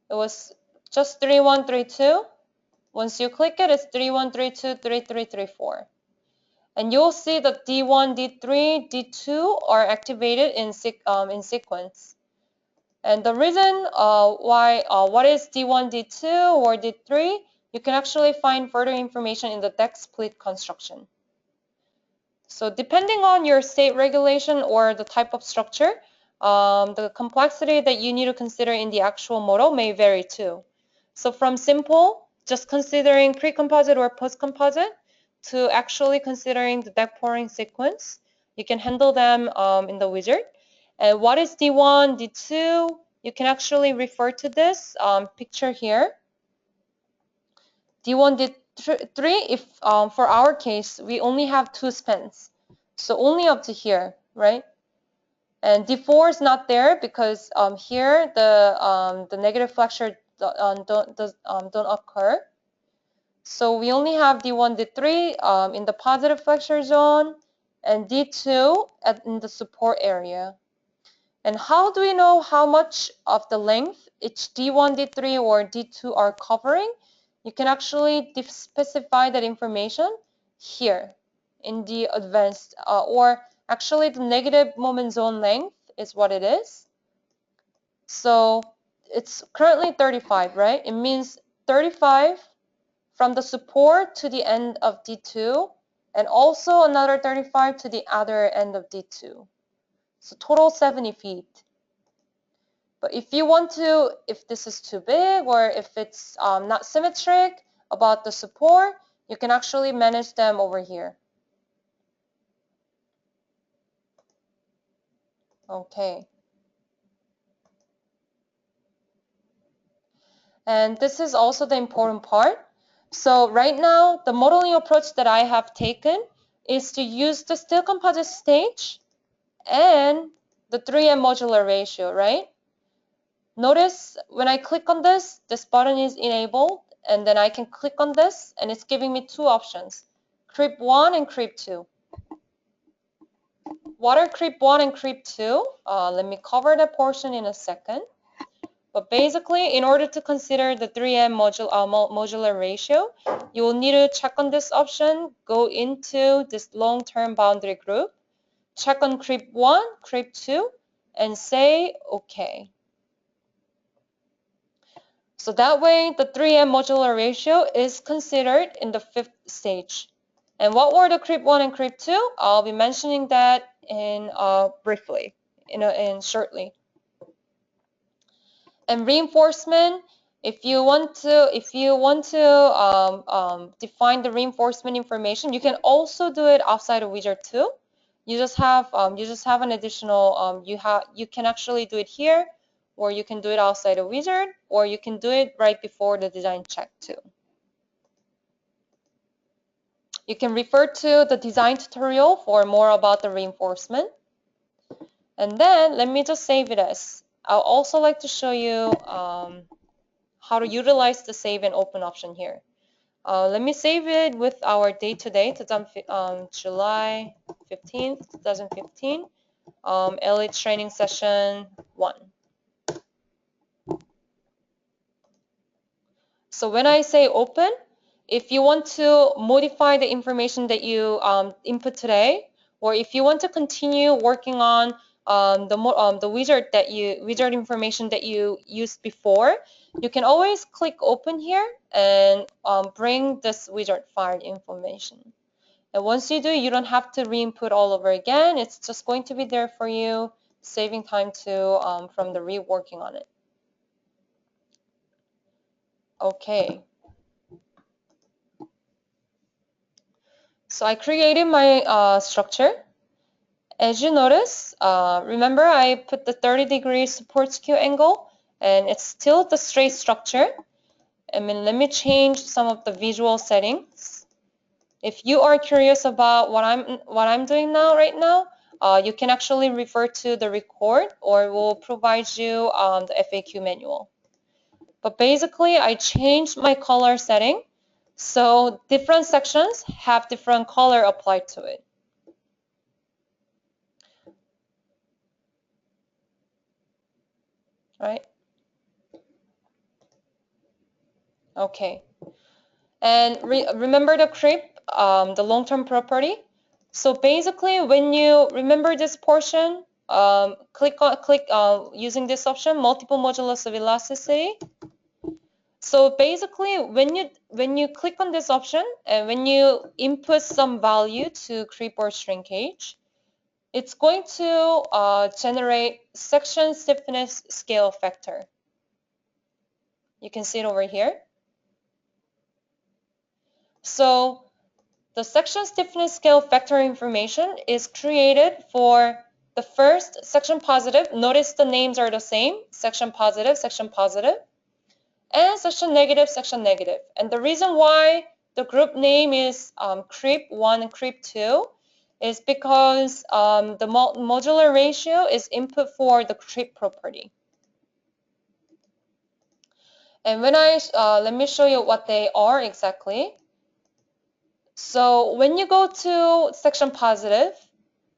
It was just 3132. Once you click it, it's 3132, 3334. And you'll see that D1, D3, D2 are activated in sequence. And the reason what is D1, D2, or D3, you can actually find further information in the deck split construction. So depending on your state regulation or the type of structure, the complexity that you need to consider in the actual model may vary too. So from simple, just considering pre-composite or post-composite, to actually considering the deck pouring sequence, you can handle them in the wizard. And what is D1, D2? You can actually refer to this picture here. D1, D3, if for our case, we only have 2 spans. So only up to here, right? And D4 is not there because here the negative flexure don't occur. So we only have D1, D3 in the positive flexure zone and D2 in the support area. And how do we know how much of the length each D1, D3, or D2 are covering? You can actually specify that information here in the advanced, or actually the negative moment zone length is what it is. So it's currently 35, right? It means 35 from the support to the end of D2, and also another 35 to the other end of D2. So total 70 feet. But if you want to, if this is too big or if it's not symmetric about the support, you can actually manage them over here. Okay. And this is also the important part. So right now, the modeling approach that I have taken is to use the steel composite stage and the 3M modular ratio, right? Notice when I click on this button is enabled, and then I can click on this, and it's giving me 2 options, creep 1 and creep 2. What are creep 1 and creep 2? Let me cover that portion in a second. But basically, in order to consider the 3M modular ratio, you will need to check on this option, go into this long-term boundary group, check on creep 1, creep 2, and say OK. So that way, the 3M modular ratio is considered in the 5th stage. And what were the creep 1 and creep 2? I'll be mentioning that in briefly, in shortly. And reinforcement, if you want to define the reinforcement information, you can also do it outside of wizard too. You just have an additional you can actually do it here, or you can do it outside of wizard, or you can do it right before the design check too. You can refer to the design tutorial for more about the reinforcement. And then let me just save it as. I'll also like to show you how to utilize the save and open option here. Let me save it with our date today, July 15th, 2015, LA training session 1. So when I say open, if you want to modify the information that you input today, or if you want to continue working on the wizard information that you used before, you can always click open here and bring this wizard file information. And once you do, you don't have to re-input all over again. It's just going to be there for you, saving time to from the reworking on it. Okay. So I created my structure. As you notice, remember I put the 30-degree support skew angle, and it's still the straight structure. I mean, let me change some of the visual settings. If you are curious about what I'm doing right now, you can actually refer to the record, or we'll provide you the FAQ manual. But basically, I changed my color setting, so different sections have different color applied to it. Right? Okay. And remember the creep, the long-term property. So basically, when you remember this portion, click using this option, multiple modulus of elasticity. So basically, when you click on this option and when you input some value to creep or shrinkage, it's going to generate section stiffness scale factor. You can see it over here. So the section stiffness scale factor information is created for the first section positive. Notice the names are the same, section positive, and section negative, section negative. And the reason why the group name is creep 1 and creep 2 is because the modular ratio is input for the creep property. And when let me show you what they are exactly. So when you go to section positive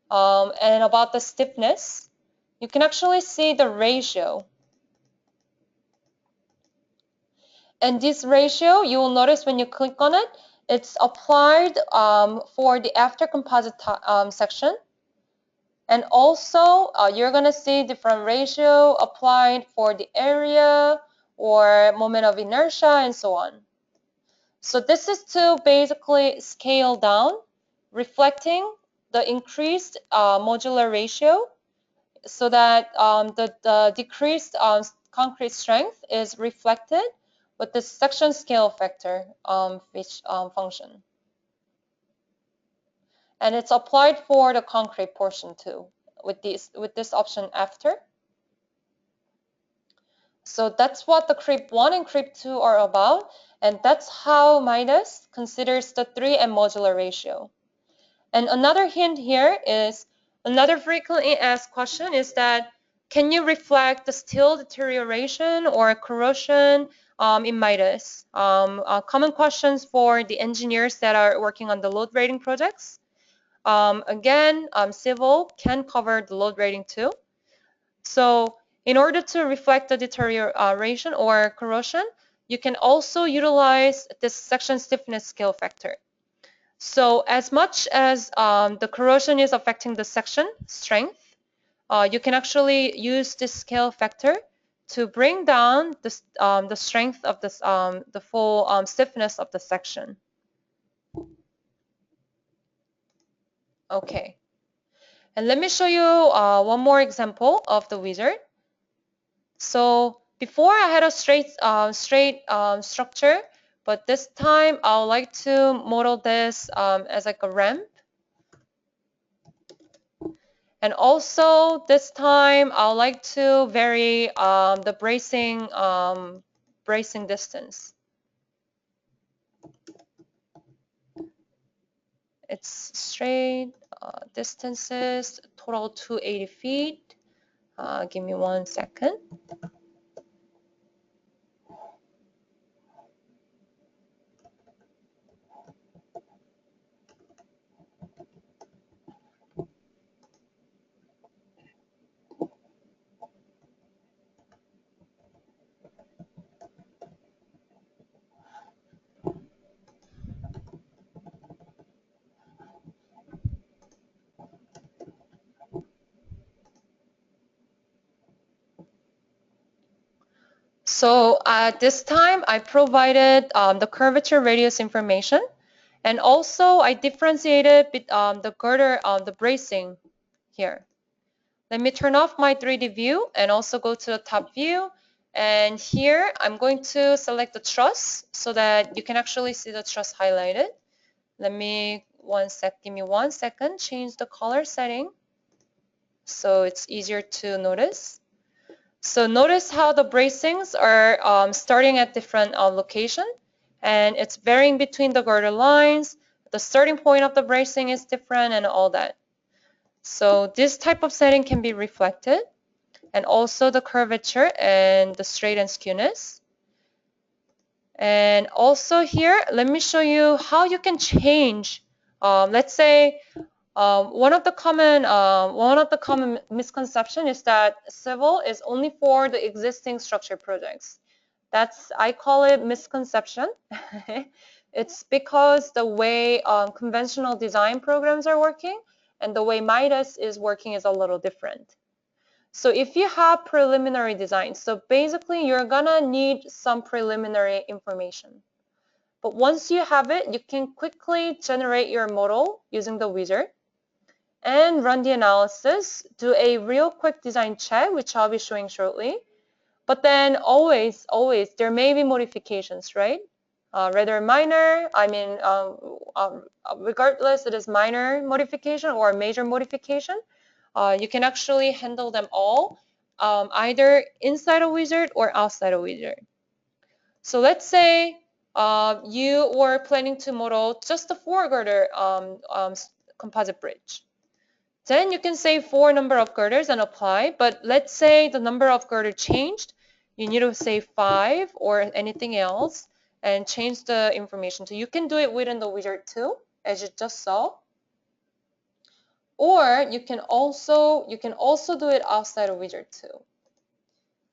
and about the stiffness, you can actually see the ratio. And this ratio, you will notice when you click on it, it's applied for the after composite section. And also, you're going to see different ratio applied for the area or moment of inertia and so on. So this is to basically scale down, reflecting the increased modular ratio so that the decreased concrete strength is reflected with the section scale factor function. And it's applied for the concrete portion too with this option after. So that's what the creep 1 and creep 2 are about, and that's how Midas considers the 3M modular ratio. And another hint here is, another frequently asked question is that, can you reflect the steel deterioration or corrosion in Midas? Common questions for the engineers that are working on the load rating projects. Again, civil can cover the load rating too. So in order to reflect the deterioration or corrosion, you can also utilize this section stiffness scale factor. So as much as the corrosion is affecting the section strength, you can actually use this scale factor to bring down the strength of this, the full stiffness of the section. Okay. And let me show you one more example of the wizard. So before I had a straight structure, but this time I would like to model this as like a ramp. And also this time I would like to vary the bracing distance. It's straight distances, total 280 feet. Give me 1 second. So at this time, I provided the curvature radius information, and also I differentiated the girder, the bracing here. Let me turn off my 3D view and also go to the top view. And here I'm going to select the truss so that you can actually see the truss highlighted. Give me 1 second, change the color setting so it's easier to notice. So notice how the bracings are starting at different location, and it's varying between the girder lines. The starting point of the bracing is different and all that. So this type of setting can be reflected, and also the curvature and the straight and skewness. And also here, let me show you how you can change. Let's say one of the common misconception is that civil is only for the existing structure projects. I call it misconception. It's because the way conventional design programs are working and the way Midas is working is a little different. So if you have preliminary design, so basically you're gonna need some preliminary information. But once you have it, you can quickly generate your model using the wizard and run the analysis, do a real quick design check, which I'll be showing shortly. But then always, there may be modifications, right? Rather minor, regardless it is minor modification or major modification, you can actually handle them all, either inside a wizard or outside a wizard. So let's say you were planning to model just the 4 girder composite bridge. Then you can say 4 number of girders and apply, but let's say the number of girder changed. You need to say 5 or anything else and change the information. So you can do it within the wizard too, as you just saw. Or you can also do it outside of wizard too.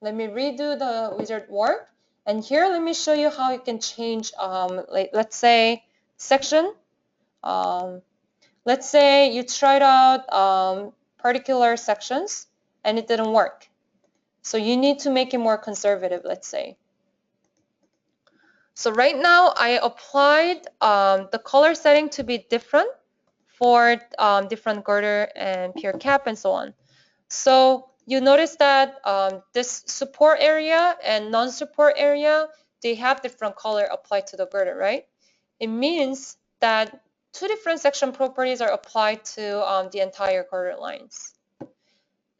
Let me redo the wizard work. And here, let me show you how you can change, let's say, section. Let's say you tried out particular sections and it didn't work. So you need to make it more conservative, let's say. So right now, I applied the color setting to be different for different girder and pier cap and so on. So you notice that this support area and non-support area, they have different color applied to the girder, right? It means that 2 different section properties are applied to the entire girder lines.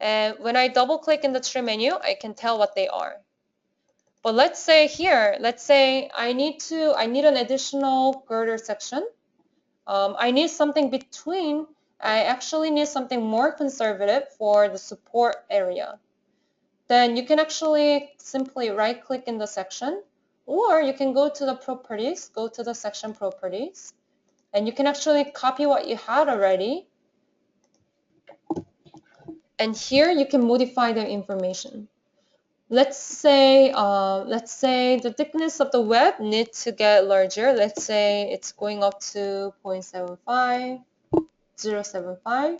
And when I double click in the trim menu, I can tell what they are. But let's say here, I need an additional girder section. I need something between. I actually need something more conservative for the support area. Then you can actually simply right click in the section, or you can go to the properties, go to the section properties, and you can actually copy what you had already. And here you can modify the information. Let's say the thickness of the web needs to get larger. Let's say it's going up to 0.75, 0.75.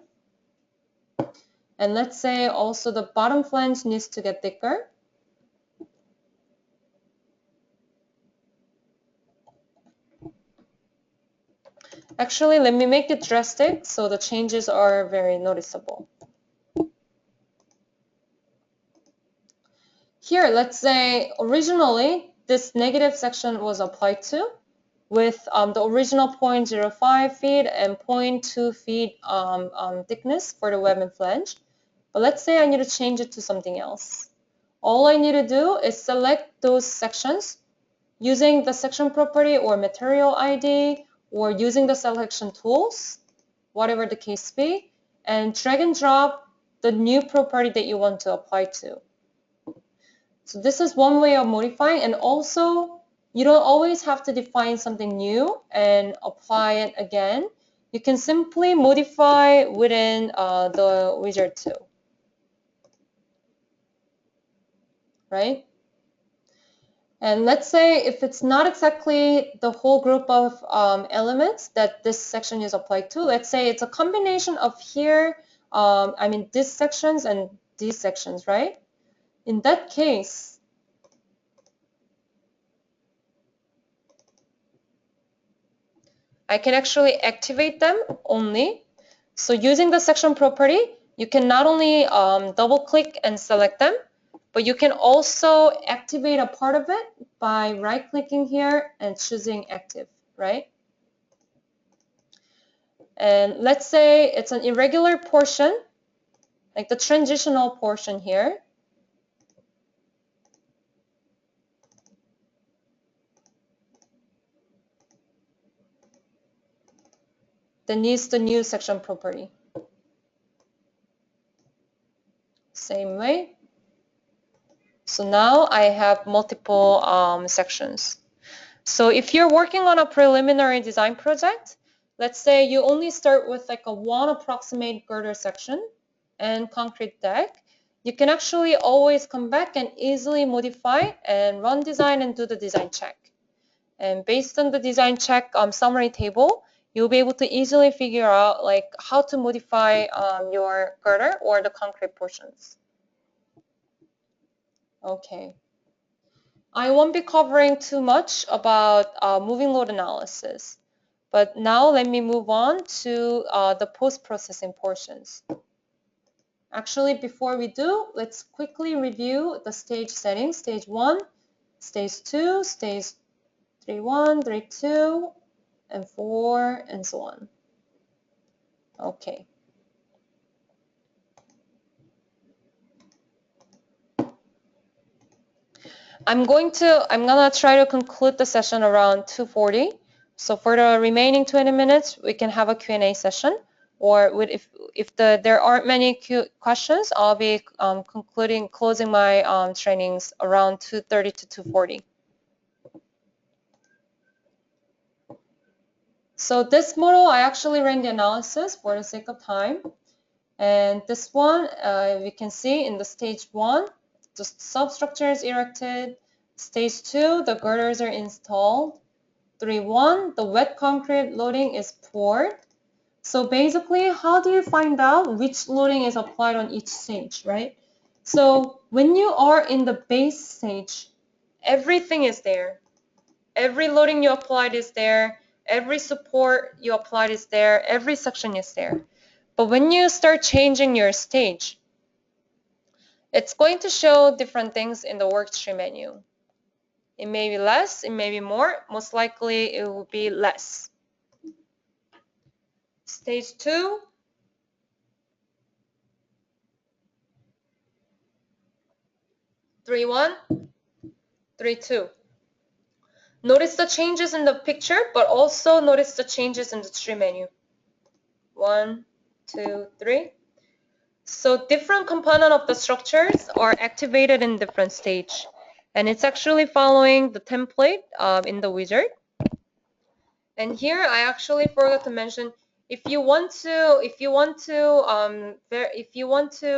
And let's say also the bottom flange needs to get thicker. Actually, let me make it drastic so the changes are very noticeable. Here, let's say originally this negative section was applied to with the original 0.05 feet and 0.2 feet thickness for the web and flange. But let's say I need to change it to something else. All I need to do is select those sections using the section property or material ID or using the selection tools, whatever the case be, and drag and drop the new property that you want to apply to. So this is one way of modifying, and also you don't always have to define something new and apply it again. You can simply modify within the wizard too, right? And let's say if it's not exactly the whole group of elements that this section is applied to, let's say it's a combination of here, these sections and these sections, right? In that case, I can actually activate them only. So using the section property, you can not only double click and select them, but you can also activate a part of it by right clicking here and choosing active, right? And let's say it's an irregular portion, like the transitional portion here. That needs the new section property. Same way. So now I have multiple sections. So if you're working on a preliminary design project, let's say you only start with like a one approximate girder section and concrete deck, you can actually always come back and easily modify and run design and do the design check. And based on the design check summary table, you'll be able to easily figure out like how to modify your girder or the concrete portions. Okay. I won't be covering too much about moving load analysis, but now let me move on to the post-processing portions. Actually, before we do, let's quickly review the stage settings. Stage 1, Stage 2, Stage 3.1, 3.2, and 4, and so on. Okay. I'm gonna try to conclude the session around 2:40. So for the remaining 20 minutes, we can have a Q&A session. Or if there aren't many questions, I'll be closing my trainings around 2:30 to 2:40. So this model, I actually ran the analysis for the sake of time. And this one, we can see in the stage 1, the substructure is erected. Stage 2, the girders are installed. 3.1, the wet concrete loading is poured. So basically, how do you find out which loading is applied on each stage, right? So when you are in the base stage, everything is there. Every loading you applied is there. Every support you applied is there. Every section is there. But when you start changing your stage, it's going to show different things in the workstream menu. It may be less, it may be more. Most likely it will be less. Stage 2, 3.1, 3.2. Notice the changes in the picture, but also notice the changes in the stream menu. 1, 2, 3. So different component of the structures are activated in different stage. And it's actually following the template in the wizard. And here I actually forgot to mention, if you want to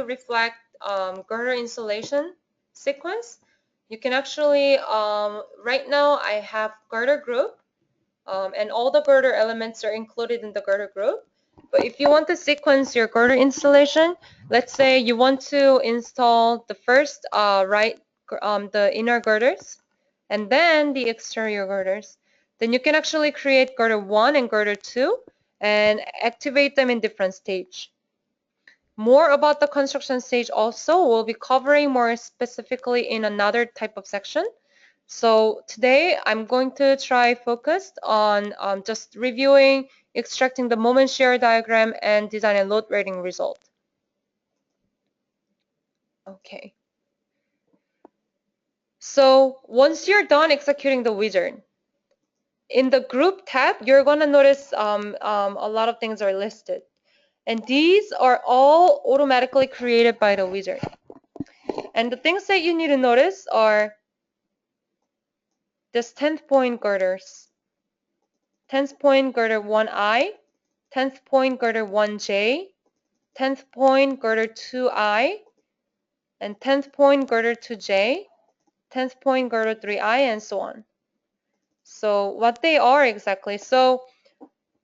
reflect girder installation sequence, you can actually right now I have girder group, and all the girder elements are included in the girder group. But if you want to sequence your girder installation, let's say you want to install the first the inner girders and then the exterior girders, then you can actually create girder 1 and girder 2 and activate them in different stage. More about the construction stage also we'll be covering more specifically in another type of section. So today I'm going to try focused on just reviewing, extracting the moment shear diagram and design and load rating result. Okay. So once you're done executing the wizard, in the group tab, you're going to notice a lot of things are listed. And these are all automatically created by the wizard. And the things that you need to notice are this 10th point girders, 10th point girder 1I, 10th point girder 1J, 10th point girder 2I, and 10th point girder 2J, 10th point girder 3I, and so on. So what they are exactly. So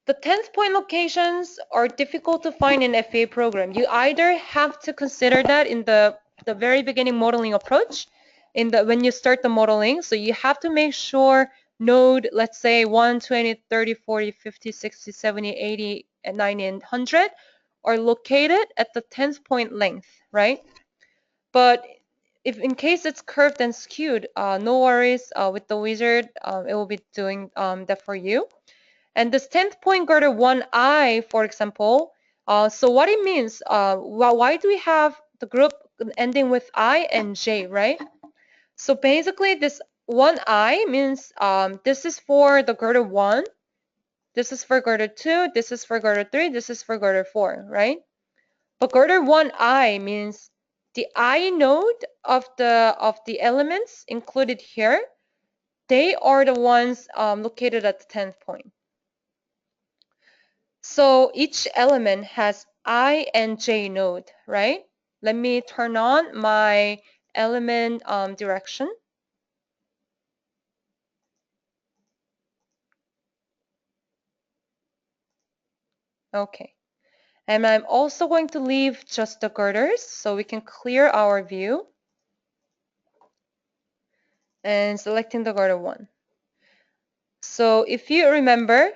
the 10th point locations are difficult to find in FVA program. You either have to consider that in the very beginning modeling approach, when you start the modeling. So you have to make sure node, let's say 1, 20, 30, 40, 50, 60, 70, 80, and 90, and 100 are located at the 10th point length, right? But if in case it's curved and skewed, no worries with the wizard, it will be doing that for you. And this 10th point girder 1I, for example, so what it means, why do we have the group ending with I and J, right? So basically this 1I means this is for the girder 1, this is for girder 2, this is for girder 3, this is for girder 4, right? But girder 1I means the I node of the elements included here, they are the ones located at the 10th point. So each element has I and J node, right? let me turn on my element direction. Okay. And I'm also going to leave just the girders so we can clear our view. And selecting the girder 1. So if you remember,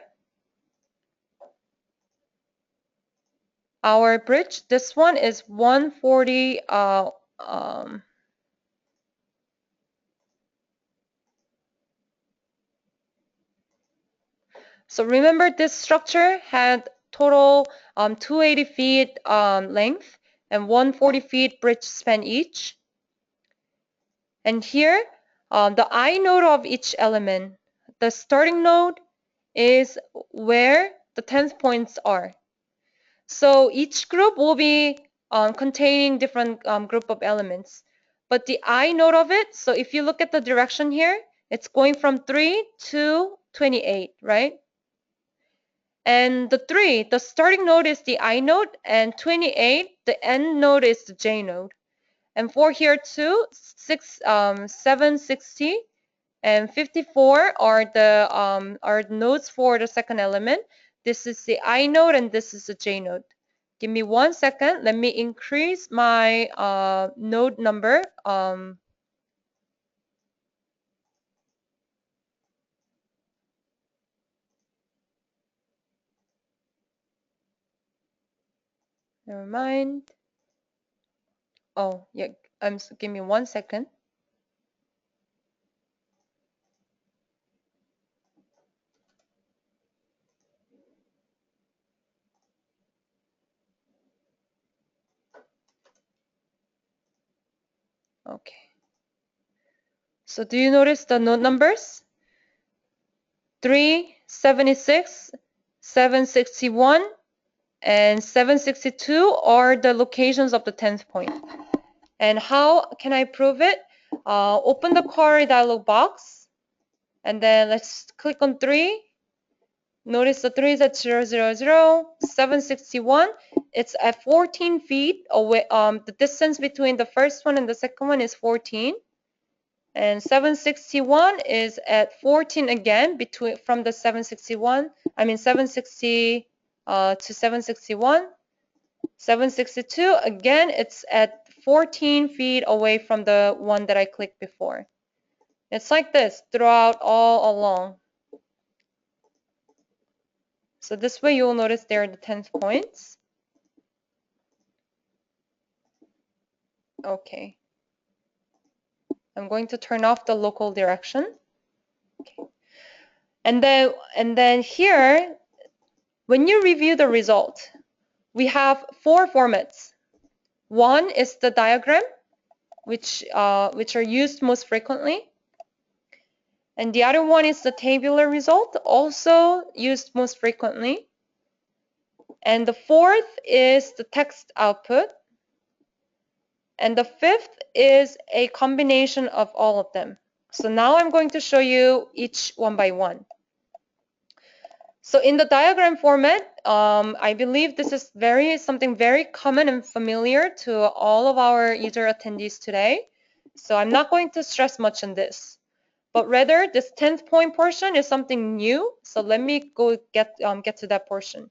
our bridge, this one is 140. So remember, this structure had total 280 feet length and 140 feet bridge span each. And here, the I node of each element, the starting node is where the 10th points are. So each group will be containing different group of elements. But the I node of it, so if you look at the direction here, it's going from 3 to 28, right? And the 3, the starting node is the I node, and 28, the end node is the J node. And for here too, 760 and 54 are the nodes for the second element. This is the I node and this is the J node. Give me 1 second. Let me increase my node number. Never mind. Oh, yeah. Give me 1 second. Okay. So do you notice the node numbers? 376, 761, and 762 are the locations of the 10th point. And how can I prove it? Open the query dialog box, and then let's click on 3. Notice the 3 is at 000, 761. It's at 14 feet away. The distance between the first one and the second one is 14. And 761 is at 14 again, from the 760 to 761. 762, again, it's at 14 feet away from the one that I clicked before. It's like this throughout all along. So this way you'll notice there are the 10th points. Okay. I'm going to turn off the local direction. Okay. And then here, when you review the result, we have 4 formats. One is the diagram, which are used most frequently. And the other one is the tabular result, also used most frequently. And the fourth is the text output. And the fifth is a combination of all of them. So now I'm going to show you each one by one. So in the diagram format, I believe this is something very common and familiar to all of our user attendees today. So I'm not going to stress much on this. But rather, this 10th point portion is something new. So let me go get to that portion.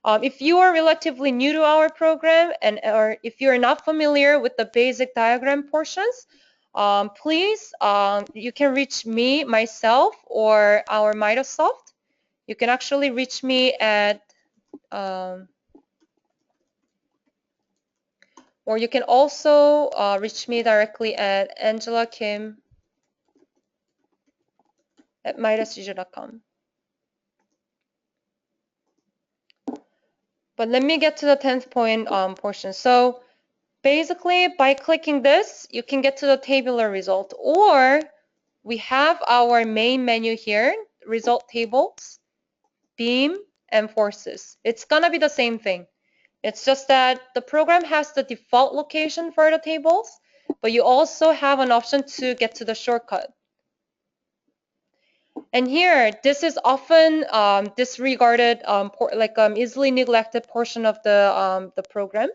If you are relatively new to our program, or if you're not familiar with the basic diagram portions, please, you can reach me, myself, or our Microsoft. You can actually reach me at, or you can also reach me directly at angelakim@midasuser.com. But let me get to the 10th point portion. So basically, by clicking this, you can get to the tabular result. Or we have our main menu here, result tables, beam, and forces. It's going to be the same thing. It's just that the program has the default location for the tables, but you also have an option to get to the shortcut. And here, this is often disregarded, easily neglected portion of the program.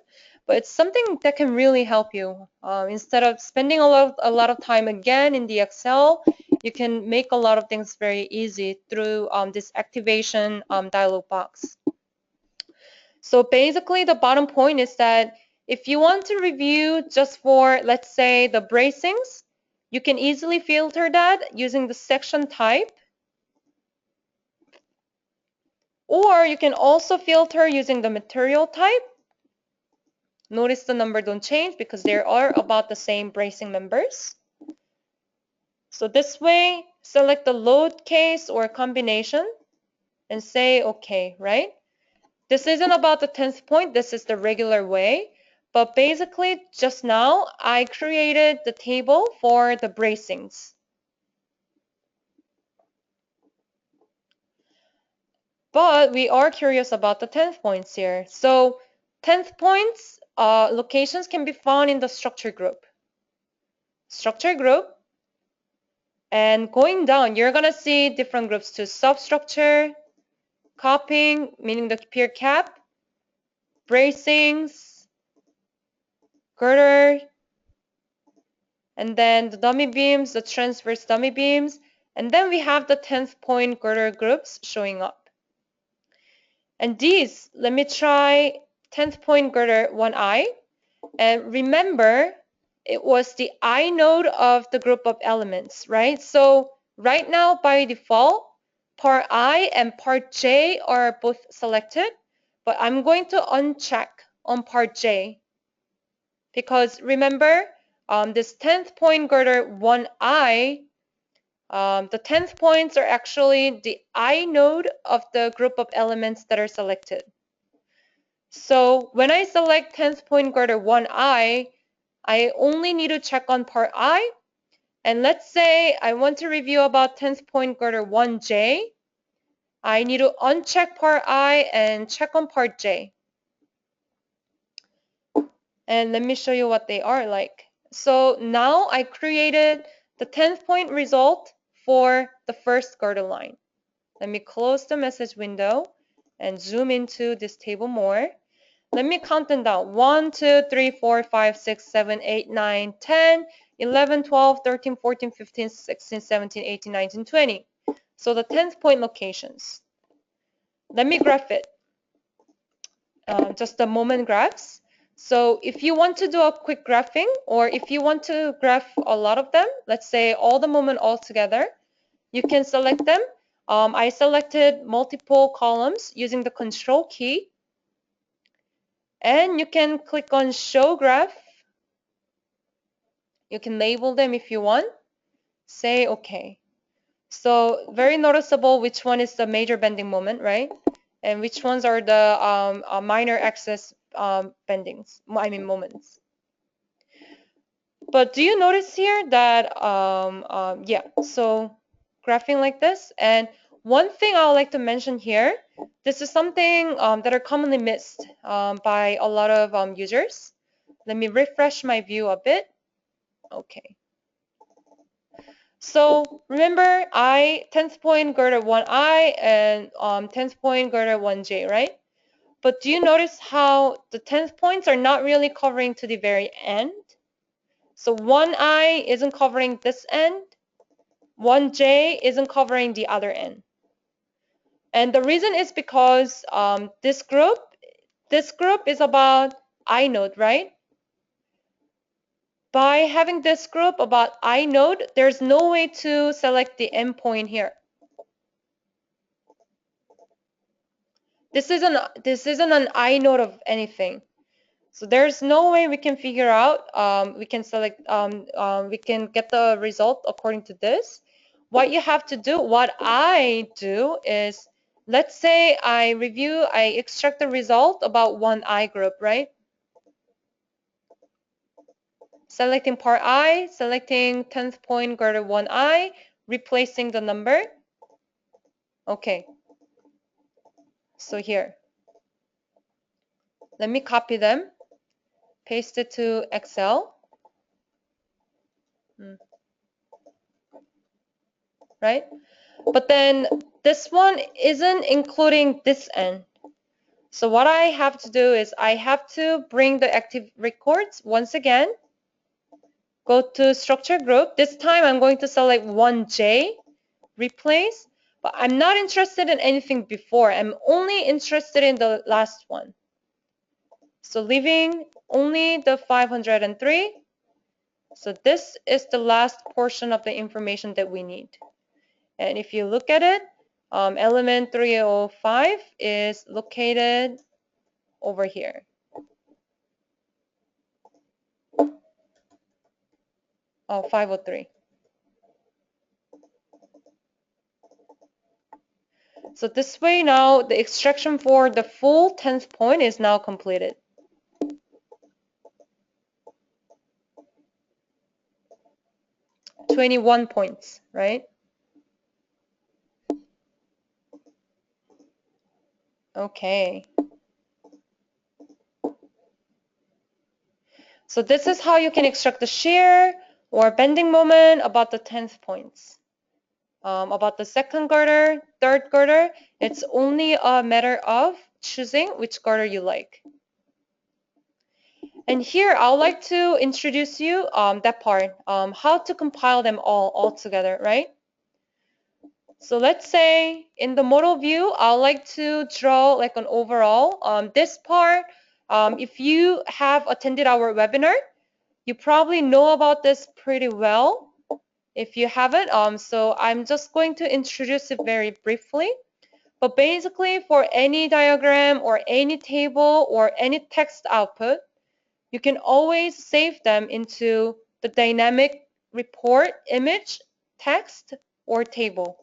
but it's something that can really help you. Instead of spending a lot of time again in the Excel, you can make a lot of things very easy through this activation dialog box. So basically, the bottom point is that if you want to review just for, let's say, the bracings, you can easily filter that using the section type. Or you can also filter using the material type. Notice the number don't change because they are about the same bracing members. So this way, select the load case or combination and say OK, right? This isn't about the 10th point, this is the regular way. But basically, just now, I created the table for the bracings. But we are curious about the 10th points here. So 10th points locations can be found in the structure group. Structure group. And going down, you're going to see different groups to substructure, capping, meaning the pier cap, bracings, girder, and then the dummy beams, the transverse dummy beams, and then we have the 10th point girder groups showing up. And these, let me try 10th point girder 1i. And remember, it was the I node of the group of elements, right? So right now, by default, part I and part J are both selected, but I'm going to uncheck on part J because remember, this 10th point girder 1i, the 10th points are actually the I node of the group of elements that are selected. So when I select 10th point girder 1i, I only need to check on part I. And let's say I want to review about 10th point girder 1j. I need to uncheck part I and check on part j. And let me show you what they are like. So now I created the 10th point result for the first girder line. Let me close the message window and zoom into this table more. Let me count them down. 1, 2, 3, 4, 5, 6, 7, 8, 9, 10, 11, 12, 13, 14, 15, 16, 17, 18, 19, 20. So the 10th point locations. Let me graph it. Just the moment graphs. So if you want to do a quick graphing, or if you want to graph a lot of them, let's say all the moment all together, you can select them. I selected multiple columns using the control key. And you can click on show graph. You can label them if you want. Say OK. So very noticeable which one is the major bending moment, right? And which ones are the minor axis bendings, moments. But do you notice here that, yeah, so graphing like this. And one thing I would like to mention here, this is something that are commonly missed by a lot of users. Let me refresh my view a bit. Okay. So remember, 10th point girder 1i and 10th point girder 1j, right? But do you notice how the 10th points are not really covering to the very end? So 1i isn't covering this end, 1j isn't covering the other end. And the reason is because this group is about I node, right? By having this group about I node, there's no way to select the endpoint here. This isn't an I node of anything. So there's no way we can figure out, we can select, we can get the result according to this. What you have to do, what I do is, let's say I extract the result about one I group, right? Selecting part I, selecting 10th point girder 1i, replacing the number. Okay. So here. Let me copy them, paste it to Excel. Right? But then this one isn't including this end. So what I have to do is I have to bring the active records once again. Go to structure group. This time I'm going to select 1J, replace, but I'm not interested in anything before. I'm only interested in the last one. So leaving only the 503. So this is the last portion of the information that we need. And if you look at it, element 305 is located over here. Oh, 503. So this way now the extraction for the full 10th point is now completed. $21 points, right? Okay. So this is how you can extract the shear or bending moment about the 10th points. About the second girder, third girder, it's only a matter of choosing which girder you like. And here I would like to introduce you that part, how to compile them all together, right? So let's say in the model view, I would like to draw like an overall. This part, if you have attended our webinar, you probably know about this pretty well. If you haven't, so I'm just going to introduce it very briefly. But basically, for any diagram or any table or any text output, you can always save them into the dynamic report image, text, or table.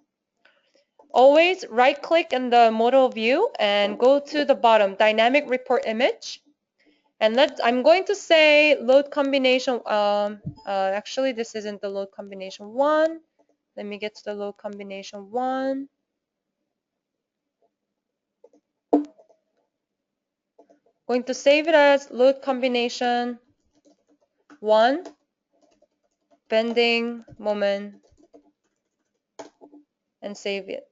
Always right-click in the model view and go to the bottom, dynamic report image. And I'm going to say load combination. Actually, this isn't the load combination 1. Let me get to the load combination 1. Going to save it as load combination 1, bending moment, and save it.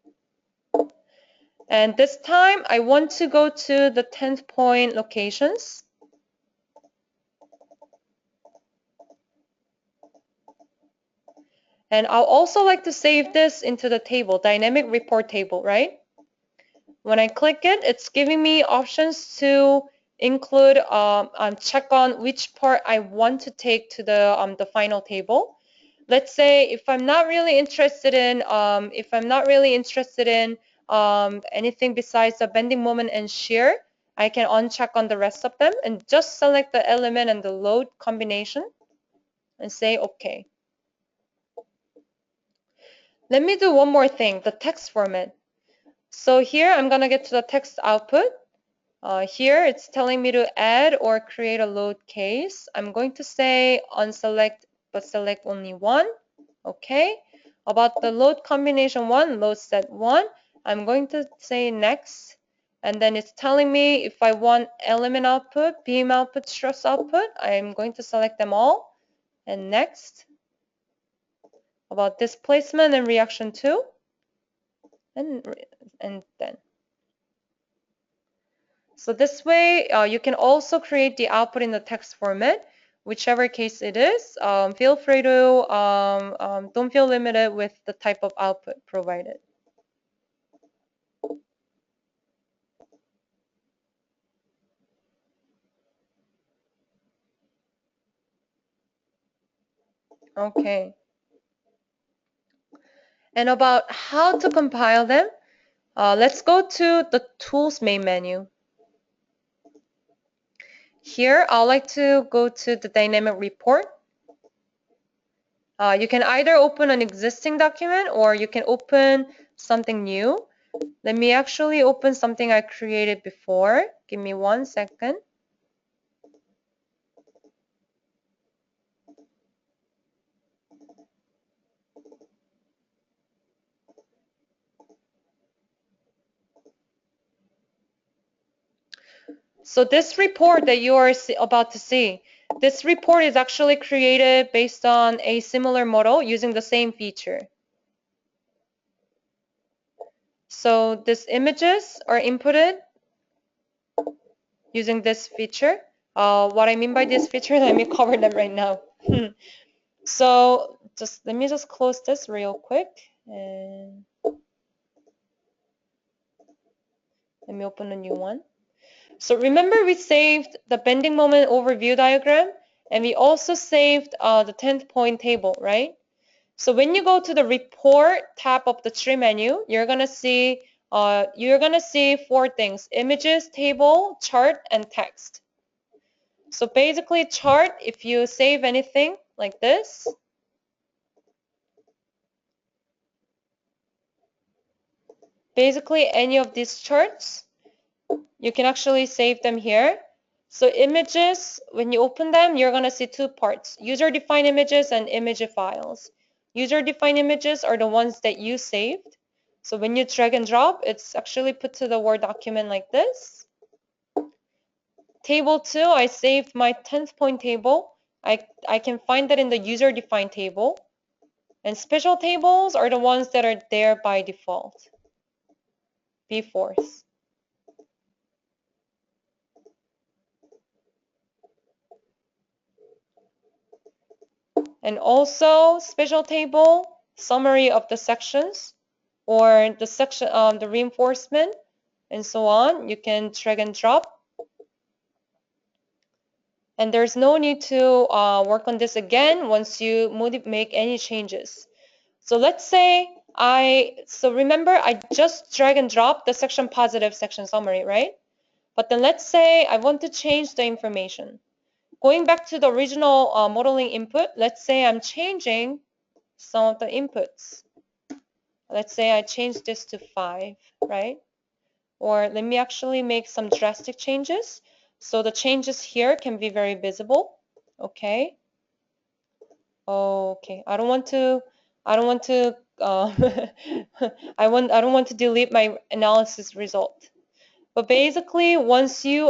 And this time, I want to go to the 10th point locations. And I'll also like to save this into the table, dynamic report table, right? When I click it, it's giving me options to include, check on which part I want to take to the final table. Let's say if I'm not really interested in, anything besides the bending moment and shear, I can uncheck on the rest of them and just select the element and the load combination and say OK. Let me do one more thing, the text format. So here I'm going to get to the text output. Here it's telling me to add or create a load case. I'm going to say unselect but select only one. Okay. About the load combination 1, load set 1, I'm going to say next. And then it's telling me if I want element output, beam output, stress output, I'm going to select them all. And next. About displacement and reaction 2. And then. So this way, you can also create the output in the text format, whichever case it is. Feel free to, don't feel limited with the type of output provided. Okay. And about how to compile them, let's go to the Tools main menu. Here, I'd like to go to the dynamic report. You can either open an existing document or you can open something new. Let me actually open something I created before. Give me 1 second. So this report that you are about to see, this report is actually created based on a similar model using the same feature. So these images are inputted using this feature. What I mean by this feature, let me cover them right now. So let me just close this real quick and let me open a new one. So remember we saved the bending moment overview diagram and we also saved the 10th point table, right? So when you go to the report tab of the tree menu, you're gonna see four things: images, table, chart, and text. So basically chart, if you save anything like this, basically any of these charts, you can actually save them here. So images, when you open them, you're going to see two parts: user-defined images and image files. User-defined images are the ones that you saved. So when you drag and drop, it's actually put to the Word document like this. Table 2, I saved my 10th point table. I can find that in the user-defined table. And special tables are the ones that are there by default, B4s. And also special table, summary of the sections or the section, the reinforcement and so on. You can drag and drop. And there's no need to work on this again once you make any changes. So let's say so remember I just drag and drop the section positive section summary, right? But then let's say I want to change the information. Going back to the original modeling input, let's say I'm changing some of the inputs. Let's say I change this to 5, right? Or let me actually make some drastic changes. So the changes here can be very visible. Okay. Okay. I don't want to I don't want to delete my analysis result. But basically once you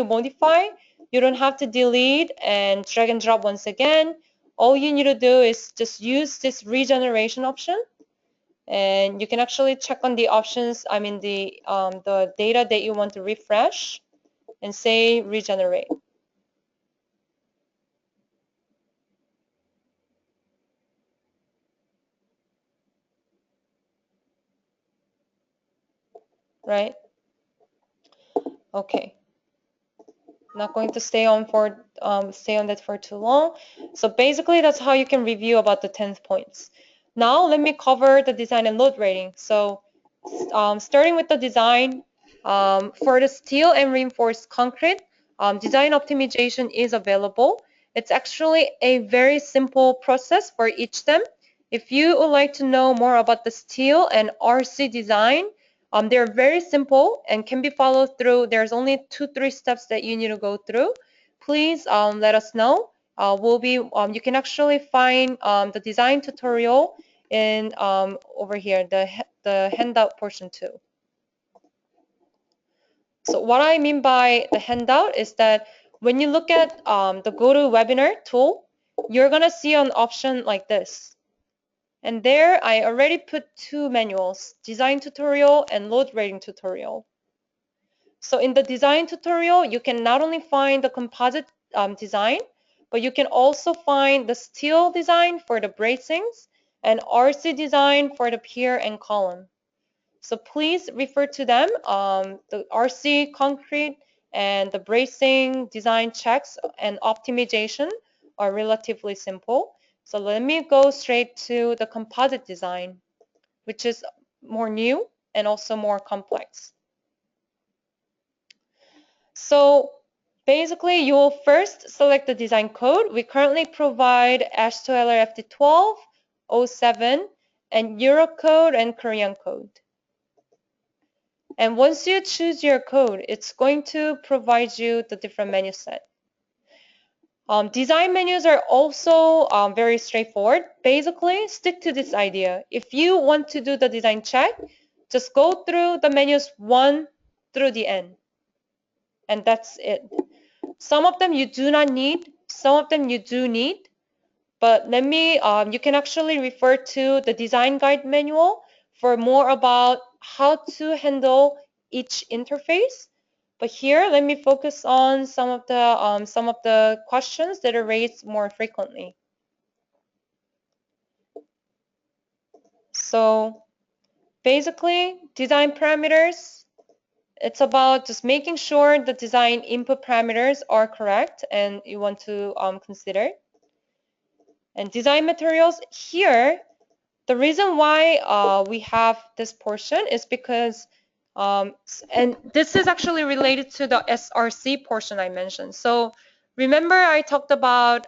modify, you don't have to delete and drag and drop once again. All you need to do is just use this regeneration option. And you can actually check on the options, the data that you want to refresh and say regenerate. Right? Okay. Not going to stay on that for too long. So basically that's how you can review about the 10th points. Now let me cover the design and load rating. So starting with the design, for the steel and reinforced concrete, design optimization is available. It's actually a very simple process for each them. If you would like to know more about the steel and RC design, they're very simple and can be followed through. There's only 2-3 steps that you need to go through. Please let us know. You can actually find the design tutorial in over here, the handout portion too. So what I mean by the handout is that when you look at the GoToWebinar tool, you're gonna see an option like this. And there I already put 2 manuals, design tutorial and load rating tutorial. So in the design tutorial, you can not only find the composite design, but you can also find the steel design for the bracings and RC design for the pier and column. So please refer to them. The RC concrete and the bracing design checks and optimization are relatively simple. So let me go straight to the composite design, which is more new and also more complex. So basically, you will first select the design code. We currently provide ASHTO LRFD12, 07, and Eurocode and Korean code. And once you choose your code, it's going to provide you the different menu set. Design menus are also very straightforward. Basically, stick to this idea. If you want to do the design check, just go through the menus 1 through the end. And that's it. Some of them you do not need, some of them you do need. But you can actually refer to the design guide manual for more about how to handle each interface. But here, let me focus on some of the questions that are raised more frequently. So basically, design parameters, it's about just making sure the design input parameters are correct and you want to consider. And design materials, here, the reason why we have this portion is because, and this is actually related to the SRC portion I mentioned. So remember I talked about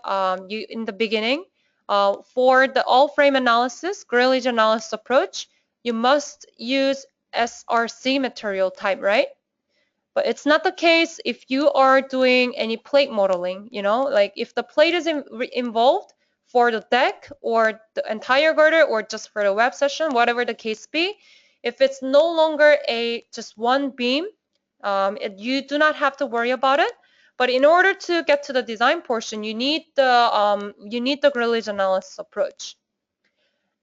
you in the beginning, for the all frame analysis, grillage analysis approach, you must use SRC material type, right? But it's not the case if you are doing any plate modeling, like if the plate is involved for the deck or the entire girder or just for the web session, whatever the case be, if it's no longer just one beam, you do not have to worry about it. But in order to get to the design portion, you need the grillage analysis approach.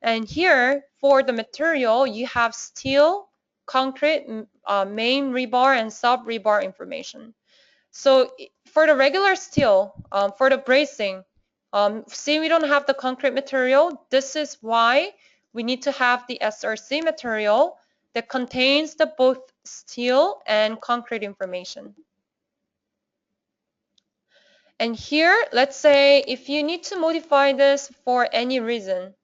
And here, for the material, you have steel, concrete, main rebar, and sub rebar information. So for the regular steel, for the bracing, see we don't have the concrete material. This is why we need to have the SRC material that contains the both steel and concrete information. And here, let's say if you need to modify this for any reason,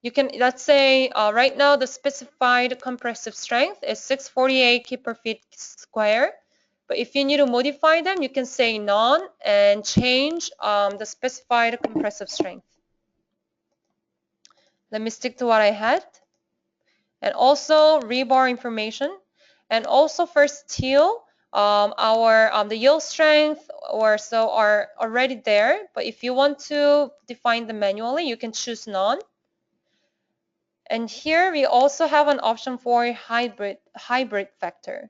you can, let's say right now the specified compressive strength is 648 kPa square. But if you need to modify them, you can say none and change the specified compressive strength. Let me stick to what I had. And also rebar information. And also for steel, the yield strength or so are already there. But if you want to define them manually, you can choose none. And here we also have an option for hybrid factor.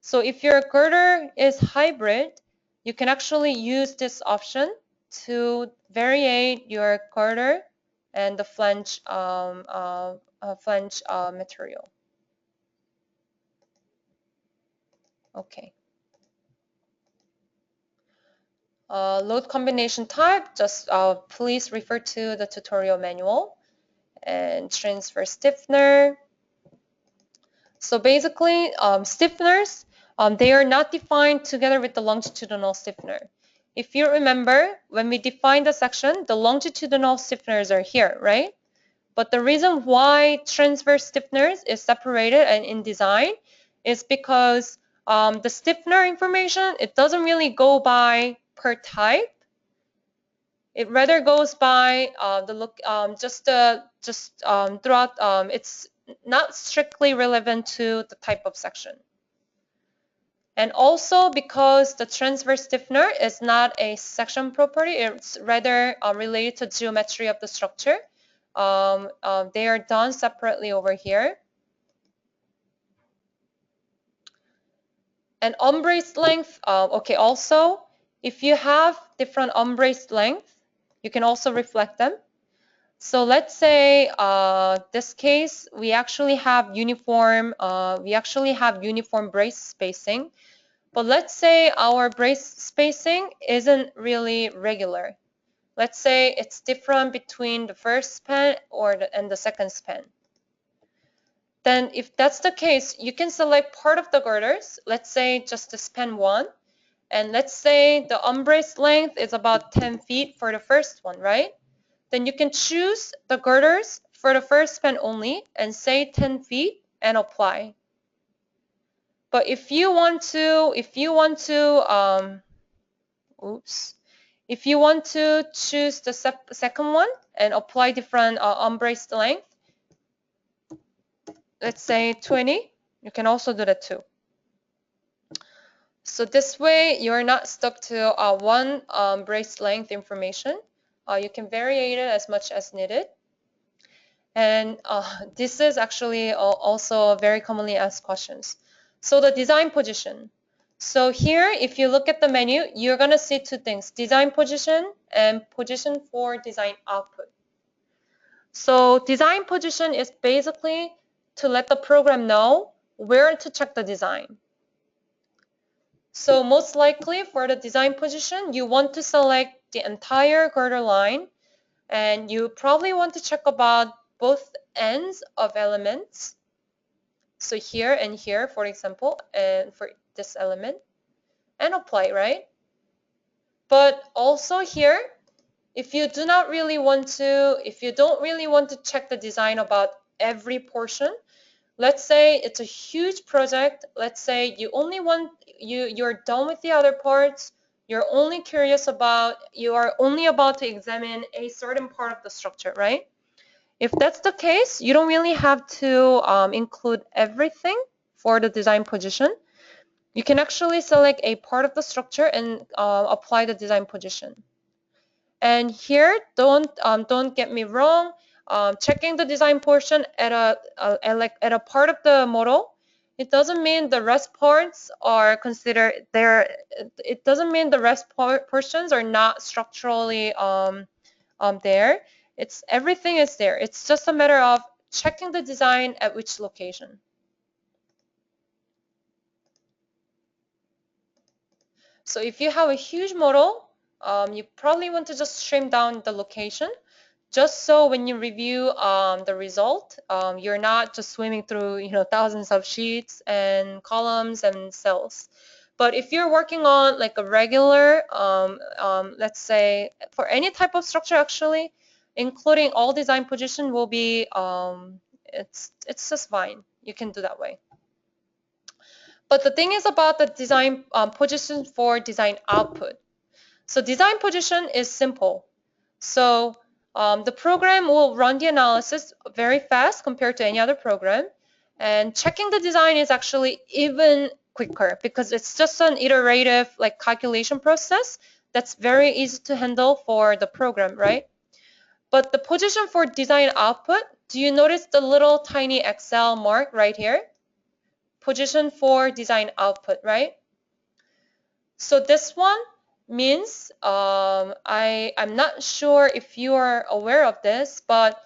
So if your girder is hybrid, you can actually use this option to vary your girder and the flange material. Okay. Load combination type, just please refer to the tutorial manual. And transfer stiffener. So basically, stiffeners, they are not defined together with the longitudinal stiffener. If you remember, when we defined the section, the longitudinal stiffeners are here, right? But the reason why transverse stiffeners is separated and in design is because the stiffener information, it doesn't really go by per type. It rather goes by the look, throughout. It's not strictly relevant to the type of section. And also because the transverse stiffener is not a section property, it's rather related to geometry of the structure. They are done separately over here. And unbraced length, okay, also, if you have different unbraced length, you can also reflect them. So let's say this case we actually have uniform brace spacing, but let's say our brace spacing isn't really regular. Let's say it's different between the first span and the second span. Then if that's the case, you can select part of the girders, let's say just the span 1, and let's say the unbraced length is about 10 feet for the first one, right? Then you can choose the girders for the first span only and say 10 feet and apply. But if you want to choose the second one and apply different unbraced length, let's say 20, you can also do that too. So this way you're not stuck to one braced length information. You can vary it as much as needed. And this is actually also very commonly asked questions. So the design position. So here, if you look at the menu, you're going to see two things, design position and position for design output. So design position is basically to let the program know where to check the design. So most likely for the design position, you want to select the entire girder line, and you probably want to check about both ends of elements. So here and here, for example, and for this element, and apply, right? But also here, if you don't really want to check the design about every portion, let's say it's a huge project. Let's say you're done with the other parts. You are only about to examine a certain part of the structure, right? If that's the case, you don't really have to include everything for the design position. You can actually select a part of the structure and apply the design position. And here, don't get me wrong. Checking the design portion at a part of the model, it doesn't mean the rest parts are considered there. It doesn't mean the rest portions are not structurally there. It's everything is there. It's just a matter of checking the design at which location. So if you have a huge model, you probably want to just trim down the location, just so when you review the result, you're not just swimming through thousands of sheets and columns and cells. But if you're working on like a regular, let's say for any type of structure actually, including all design position will be, it's just fine. You can do that way. But the thing is about the design position for design output. So design position is simple. So the program will run the analysis very fast compared to any other program. And checking the design is actually even quicker because it's just an iterative like calculation process that's very easy to handle for the program, right? But the position for design output, do you notice the little tiny Excel mark right here? Position for design output, right? So this one means I'm not sure if you are aware of this, but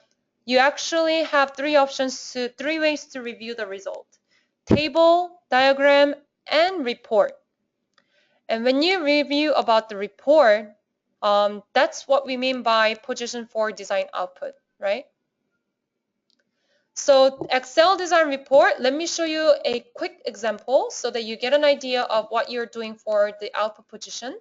you actually have three ways to review the result: table, diagram, and report. And when you review about the report, that's what we mean by position for design output, right? So Excel design report, let me show you a quick example so that you get an idea of what you're doing for the output position.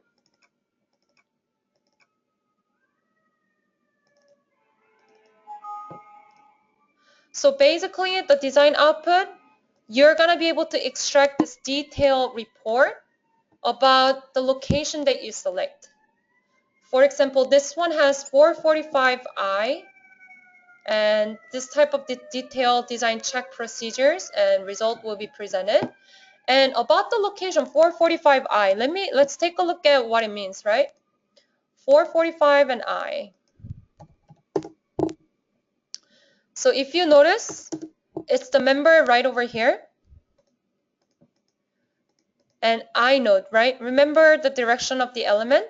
So basically, the design output, you're going to be able to extract this detailed report about the location that you select. For example, this one has 445i, and this type of detailed design check procedures and result will be presented. And about the location 445i, let's take a look at what it means, right? 445 and I. So if you notice, it's the member right over here. And I node, right? Remember the direction of the element?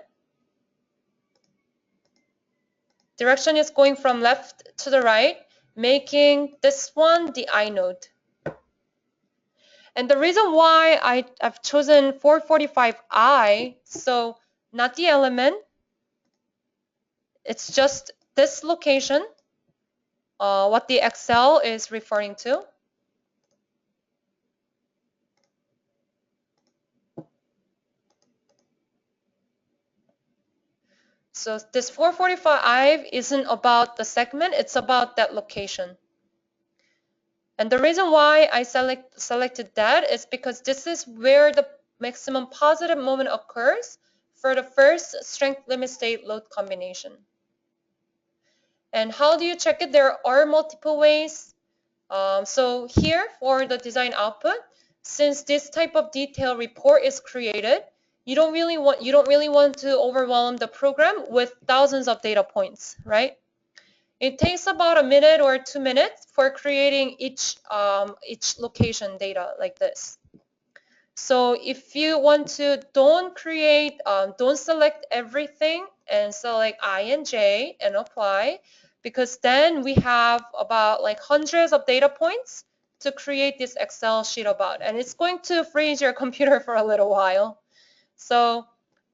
Direction is going from left to the right, making this one the I node. And the reason why I've chosen 445i, so not the element, it's just this location, what the Excel is referring to. So this 445 isn't about the segment, it's about that location. And the reason why I selected that is because this is where the maximum positive moment occurs for the first strength limit state load combination. And how do you check it? There are multiple ways. So here for the design output, since this type of detailed report is created, you don't really want to overwhelm the program with thousands of data points, right? It takes about a minute or 2 minutes for creating each location data like this. So if you want to, don't select everything and select I and J and apply, because then we have about like hundreds of data points to create this Excel sheet about, and it's going to freeze your computer for a little while. So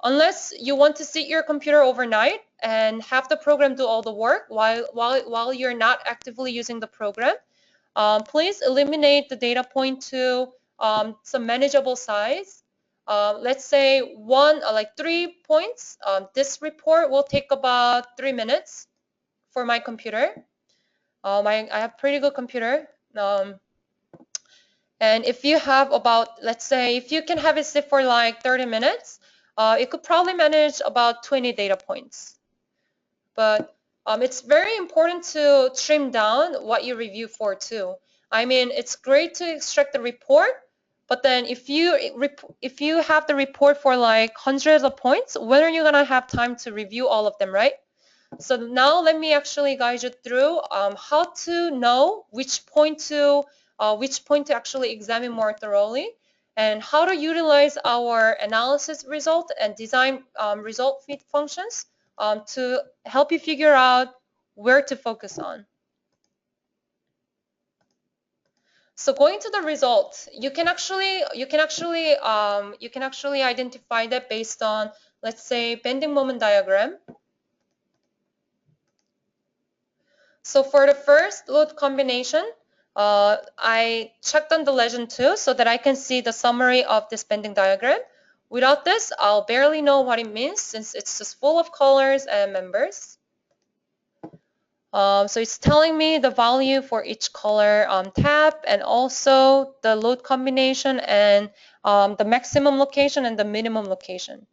unless you want to sit your computer overnight and have the program do all the work while you're not actively using the program, please eliminate the data point to some manageable size. Let's say like 3 points. This report will take about 3 minutes for my computer. I have pretty good computer. And if you have about, let's say, if you can have it sit for like 30 minutes, it could probably manage about 20 data points. But it's very important to trim down what you review for too. I mean, it's great to extract the report, but then if you have the report for like hundreds of points, when are you gonna have time to review all of them, right? So now let me actually guide you through how to know which point to actually examine more thoroughly, and how to utilize our analysis result and design result feed functions to help you figure out where to focus on. So going to the result, you can actually identify that based on, let's say, bending moment diagram. So for the first load combination, I checked on the legend too so that I can see the summary of this bending diagram. Without this, I'll barely know what it means since it's just full of colors and members. So it's telling me the value for each color tab, and also the load combination and the maximum location and the minimum location.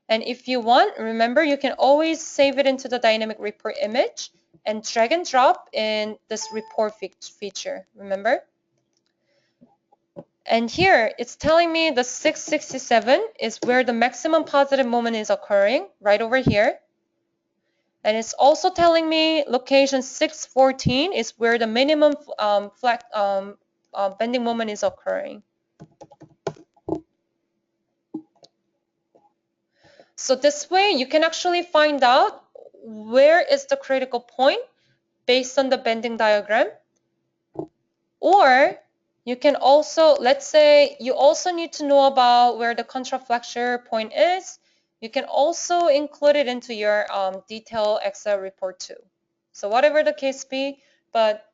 And if you want, remember, you can always save it into the dynamic report image and drag and drop in this report feature, remember? And here, it's telling me the 667 is where the maximum positive moment is occurring, right over here. And it's also telling me location 614 is where the minimum bending moment is occurring. So this way, you can actually find out where is the critical point based on the bending diagram. Or you can also, let's say you also need to know about where the contraflexure point is. You can also include it into your detailed Excel report too. So whatever the case be, but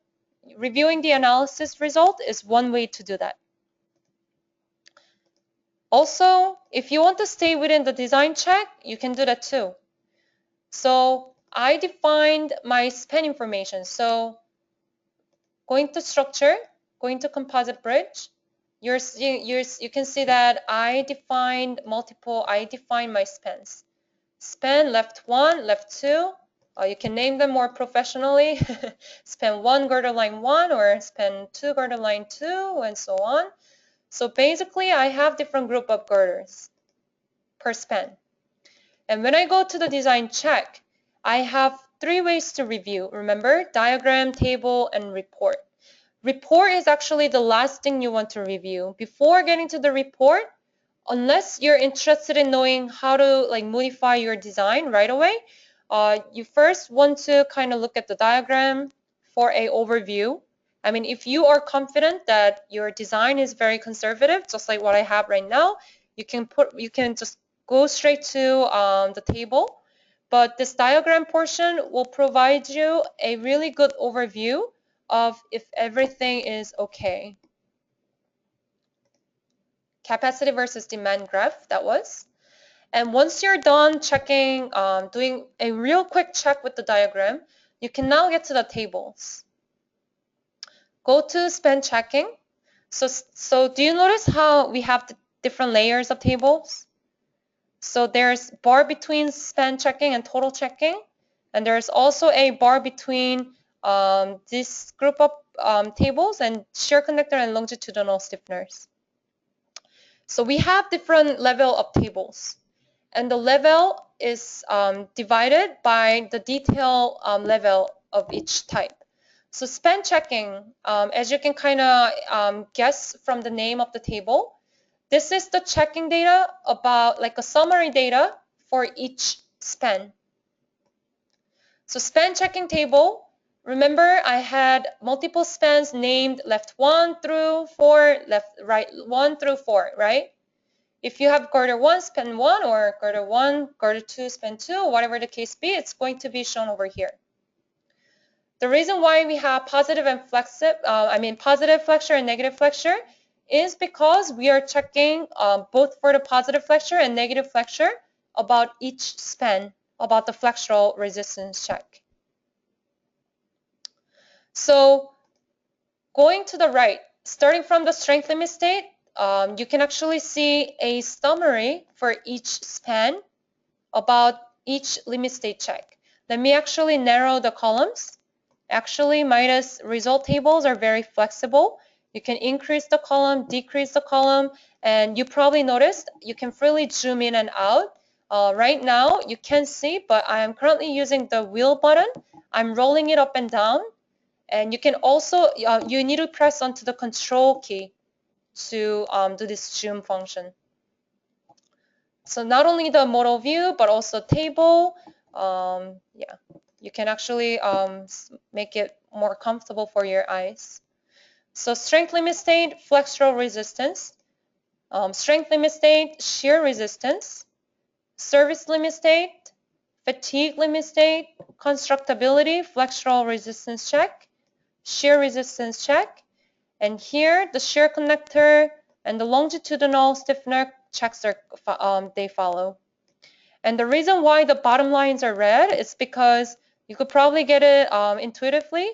reviewing the analysis result is one way to do that. Also, if you want to stay within the design check, you can do that too. So I defined my span information. So going to structure, going to composite bridge, you can see that I defined my spans. Span left 1, left 2. You can name them more professionally. Span 1, girder line 1, or span 2, girder line 2, and so on. So basically, I have different group of girders per span. And when I go to the design check, I have 3 ways to review. Remember, diagram, table, and report. Report is actually the last thing you want to review. Before getting to the report, unless you're interested in knowing how to modify your design right away, you first want to kind of look at the diagram for a overview. I mean, if you are confident that your design is very conservative, just like what I have right now, you can just go straight to the table. But this diagram portion will provide you a really good overview of if everything is okay. Capacity versus demand graph, that was. And once you're done checking, doing a real quick check with the diagram, you can now get to the tables. Go to span checking. So do you notice how we have the different layers of tables? So there's bar between span checking and total checking, and there's also a bar between this group of tables and shear conductor and longitudinal stiffeners. So we have different level of tables, and the level is divided by the detail level of each type. So span checking, as you can kind of guess from the name of the table, this is the checking data about like a summary data for each span. So span checking table, remember I had multiple spans named left 1 through 4, right 1 through 4, right? If you have girder 1, span 1, or girder 1, girder 2, span 2, whatever the case be, it's going to be shown over here. The reason why we have positive flexure and negative flexure is because we are checking both for the positive flexure and negative flexure about each span, about the flexural resistance check. So going to the right, starting from the strength limit state, you can actually see a summary for each span about each limit state check. Let me actually narrow the columns. Actually, Midas result tables are very flexible. You can increase the column, decrease the column, and you probably noticed you can freely zoom in and out. Right now, you can see, but I am currently using the wheel button. I'm rolling it up and down, and you can also, you need to press onto the control key to do this zoom function. So not only the model view, but also table. Yeah, you can actually make it more comfortable for your eyes. So strength limit state, flexural resistance. Strength limit state, shear resistance. Service limit state, fatigue limit state, constructability, flexural resistance check, shear resistance check. And here, the shear connector and the longitudinal stiffness checks they follow. And the reason why the bottom lines are red is because you could probably get it intuitively,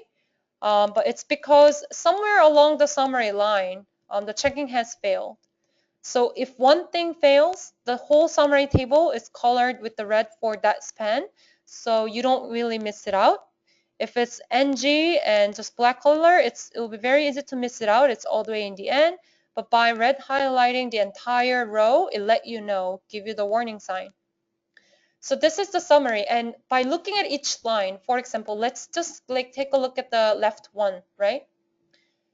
but it's because somewhere along the summary line, the checking has failed. So if one thing fails, the whole summary table is colored with the red for that span, so you don't really miss it out. If it's NG and just black color, it'll be very easy to miss it out. It's all the way in the end. But by red highlighting the entire row, it let you know, give you the warning sign. So this is the summary, and by looking at each line, for example, let's just take a look at the left one, right?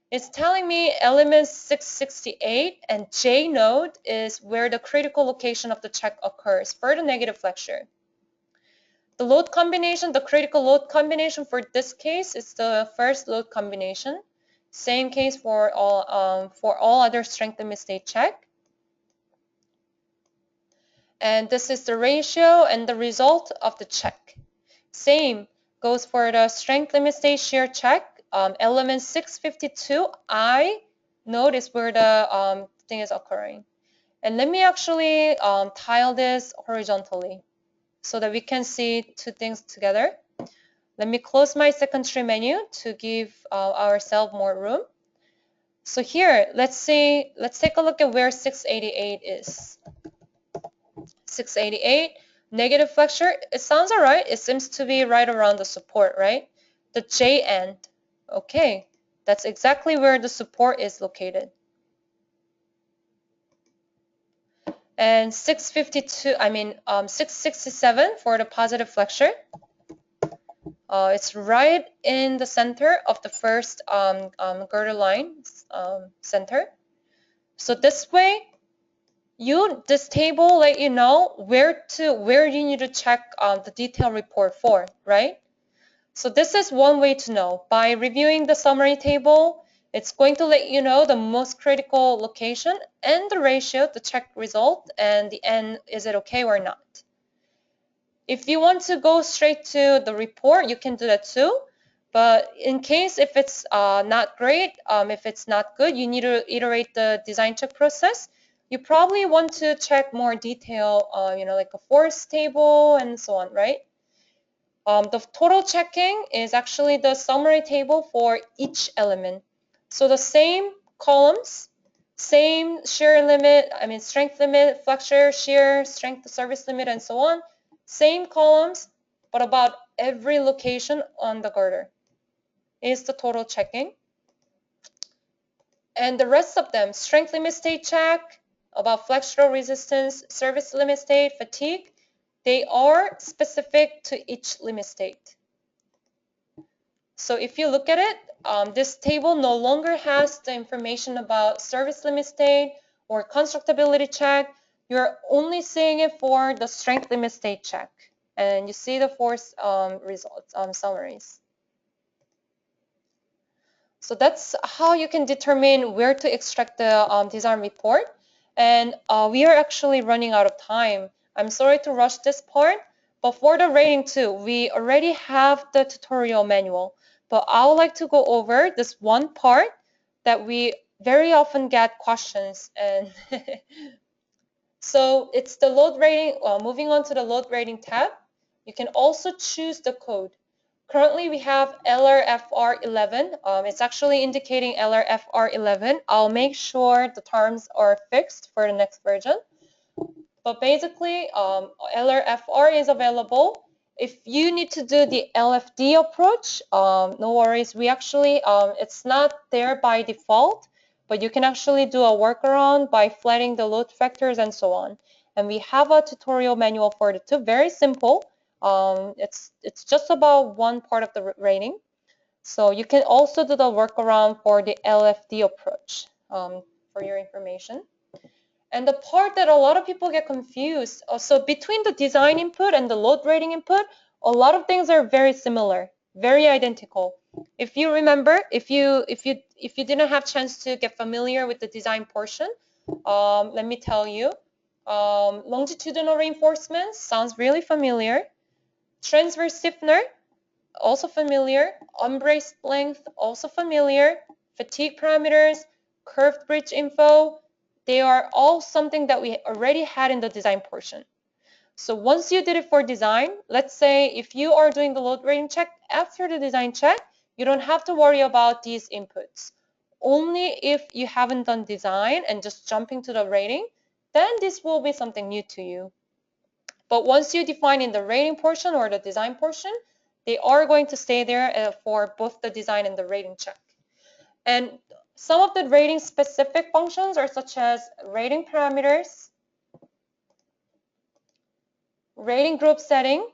It's telling me element 668 and J node is where the critical location of the check occurs for the negative flexure. The load combination, the critical load combination for this case is the first load combination. Same case for all other strength limit state check. And this is the ratio and the result of the check. Same goes for the strength limit state shear check. Element 652, I node is where the thing is occurring. And let me actually tile this horizontally so that we can see two things together. Let me close my second tree menu to give ourselves more room. So here, let's take a look at where 688 is. 688, negative flexure, it sounds alright. It seems to be right around the support, right? The J end, okay, that's exactly where the support is located. And 667 for the positive flexure. It's right in the center of the first girder line center. So this way, this table let you know where you need to check the detail report for, right? So this is one way to know. By reviewing the summary table, it's going to let you know the most critical location and the ratio, the check result, and the end, is it okay or not? If you want to go straight to the report, you can do that too. But in case if it's not great, if it's not good, you need to iterate the design check process. You probably want to check more detail, like a force table and so on, right? The total checking is actually the summary table for each element. So the same columns, same shear limit, strength limit, flexure, shear, strength, service limit, and so on. Same columns, but about every location on the girder is the total checking. And the rest of them, strength limit state check, about flexural resistance, service limit state, fatigue, they are specific to each limit state. So if you look at it, this table no longer has the information about service limit state or constructability check. You're only seeing it for the strength limit state check. And you see the force results summaries. So that's how you can determine where to extract the design report. And we are actually running out of time. I'm sorry to rush this part, but for the rating too, we already have the tutorial manual. But I would like to go over this one part that we very often get questions. And so it's the load rating. Moving on to the load rating tab, you can also choose the code. Currently, we have LRFR11. It's actually indicating LRFR11. I'll make sure the terms are fixed for the next version. But basically, LRFR is available. If you need to do the LFD approach, no worries. We actually, it's not there by default, but you can actually do a workaround by flattening the load factors and so on. And we have a tutorial manual for the two. Very simple. It's just about one part of the rating. So you can also do the workaround for the LFD approach, for your information. And the part that a lot of people get confused, so between the design input and the load rating input, a lot of things are very similar, very identical. If you remember, if you didn't have chance to get familiar with the design portion, let me tell you, longitudinal reinforcement sounds really familiar. Transverse stiffener, also familiar. Unbraced length, also familiar. Fatigue parameters, curved bridge info, they are all something that we already had in the design portion. So once you did it for design, let's say if you are doing the load rating check after the design check, you don't have to worry about these inputs. Only if you haven't done design and just jumping to the rating, then this will be something new to you. But once you define in the rating portion or the design portion, they are going to stay there for both the design and the rating check. And some of the rating specific functions are such as rating parameters, rating group setting,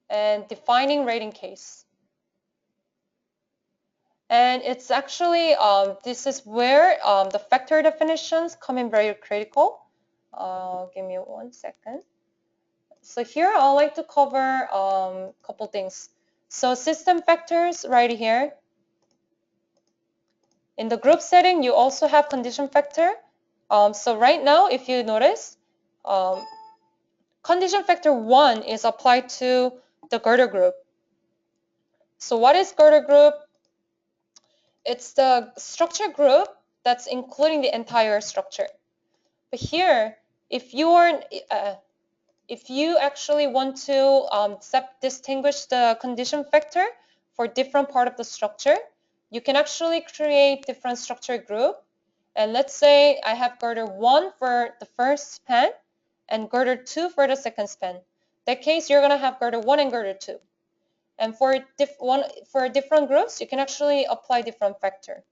and defining rating case. And it's actually, this is where the factor definitions come in very critical. Give me 1 second. So here I'd like to cover a couple things. So system factors right here. In the group setting, you also have condition factor. So right now, if you notice, condition factor 1 is applied to the Girder group. So what is Girder group? It's the structure group that's including the entire structure. But here, if you actually want to distinguish the condition factor for different part of the structure, you can actually create different structure group. And let's say I have Girder 1 for the first span and Girder 2 for the second span. In that case, you're going to have Girder 1 and Girder 2. And for different groups, you can actually apply different factor.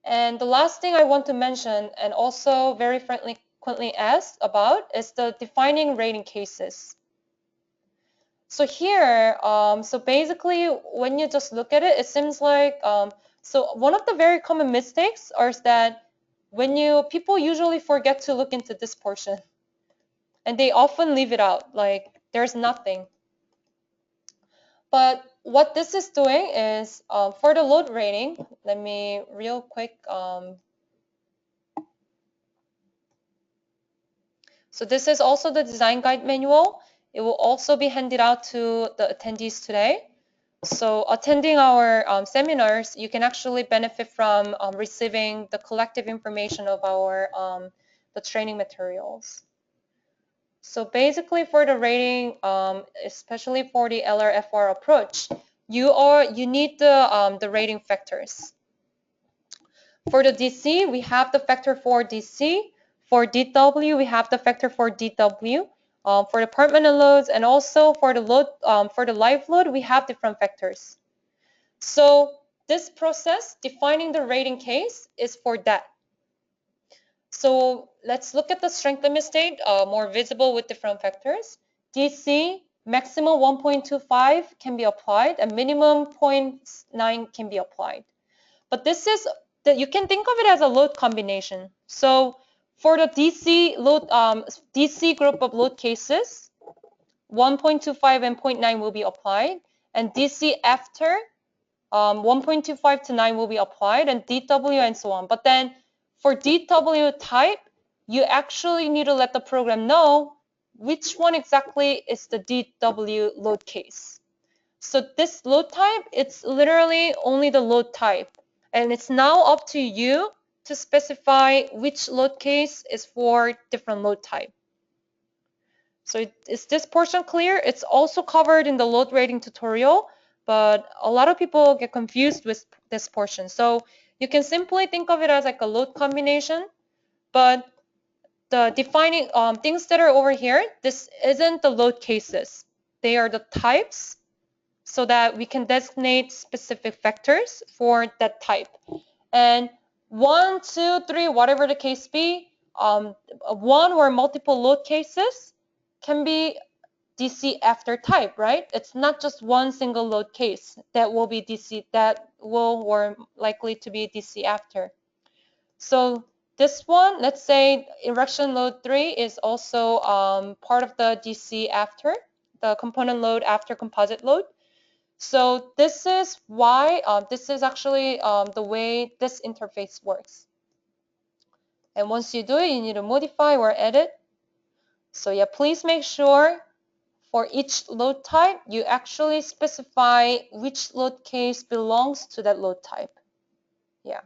And the last thing I want to mention, and also very frequently asked about, is the defining rating cases. So here, so basically, when you just look at it, it seems like, so one of the very common mistakes is that people usually forget to look into this portion. And they often leave it out, like there's nothing. But what this is doing is, for the load rating, let me real quick, so this is also the design guide manual. It will also be handed out to the attendees today. So attending our seminars, you can actually benefit from receiving the collective information of our the training materials. So basically for the rating, especially for the LRFR approach, you need the rating factors. For the DC, we have the factor for DC. For DW, we have the factor for DW. For the permanent loads and also for the load, for the live load, we have different factors. So this process, defining the rating case, is for that. So let's look at the strength limit state, more visible with different factors. DC, maximum 1.25 can be applied and minimum 0.9 can be applied. But this is that you can think of it as a load combination. So for the DC load, DC group of load cases, 1.25 and 0.9 will be applied, and DC after 1.25 to 9 will be applied, and DW and so on. But then for DW type, you actually need to let the program know which one exactly is the DW load case. So this load type, it's literally only the load type. And it's now up to you to specify which load case is for different load type. So is this portion clear? It's also covered in the load rating tutorial, but a lot of people get confused with this portion. So you can simply think of it as like a load combination, but the defining things that are over here, this isn't the load cases. They are the types so that we can designate specific vectors for that type. And 1, 2, 3, whatever the case be, one or multiple load cases can be DC after type, right? It's not just one single load case that will be DC, that will or likely to be DC after. So this one, let's say erection load 3 is also part of the DC after, the component load after composite load. So this is why, this is actually the way this interface works. And once you do it, you need to modify or edit. So yeah, please make sure for each load type, you actually specify which load case belongs to that load type. Yeah.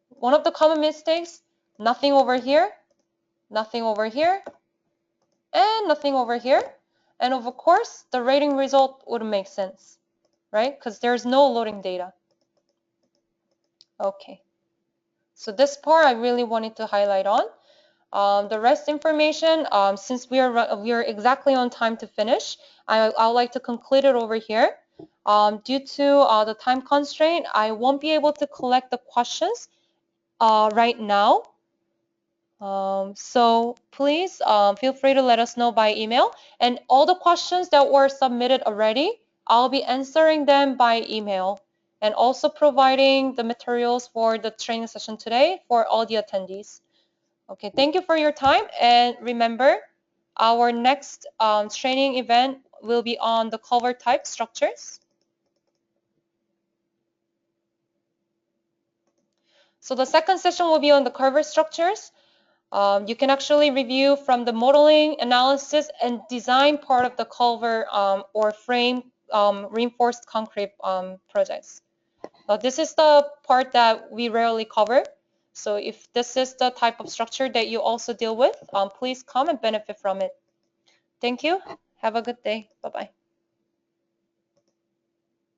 One of the common mistakes, nothing over here, nothing over here, and nothing over here. And of course, the rating result wouldn't make sense, right? Because there's no loading data. Okay. So this part I really wanted to highlight on. The rest information, since we are exactly on time to finish, I would like to conclude it over here. Due to the time constraint, I won't be able to collect the questions right now. So please feel free to let us know by email. And all the questions that were submitted already, I'll be answering them by email and also providing the materials for the training session today for all the attendees. Okay, thank you for your time. And remember, our next training event will be on the culvert type structures. So the second session will be on the culvert structures. You can actually review from the modeling, analysis, and design part of the culvert or frame reinforced concrete projects. This is the part that we rarely cover. So if this is the type of structure that you also deal with, please come and benefit from it. Thank you. Have a good day. Bye-bye.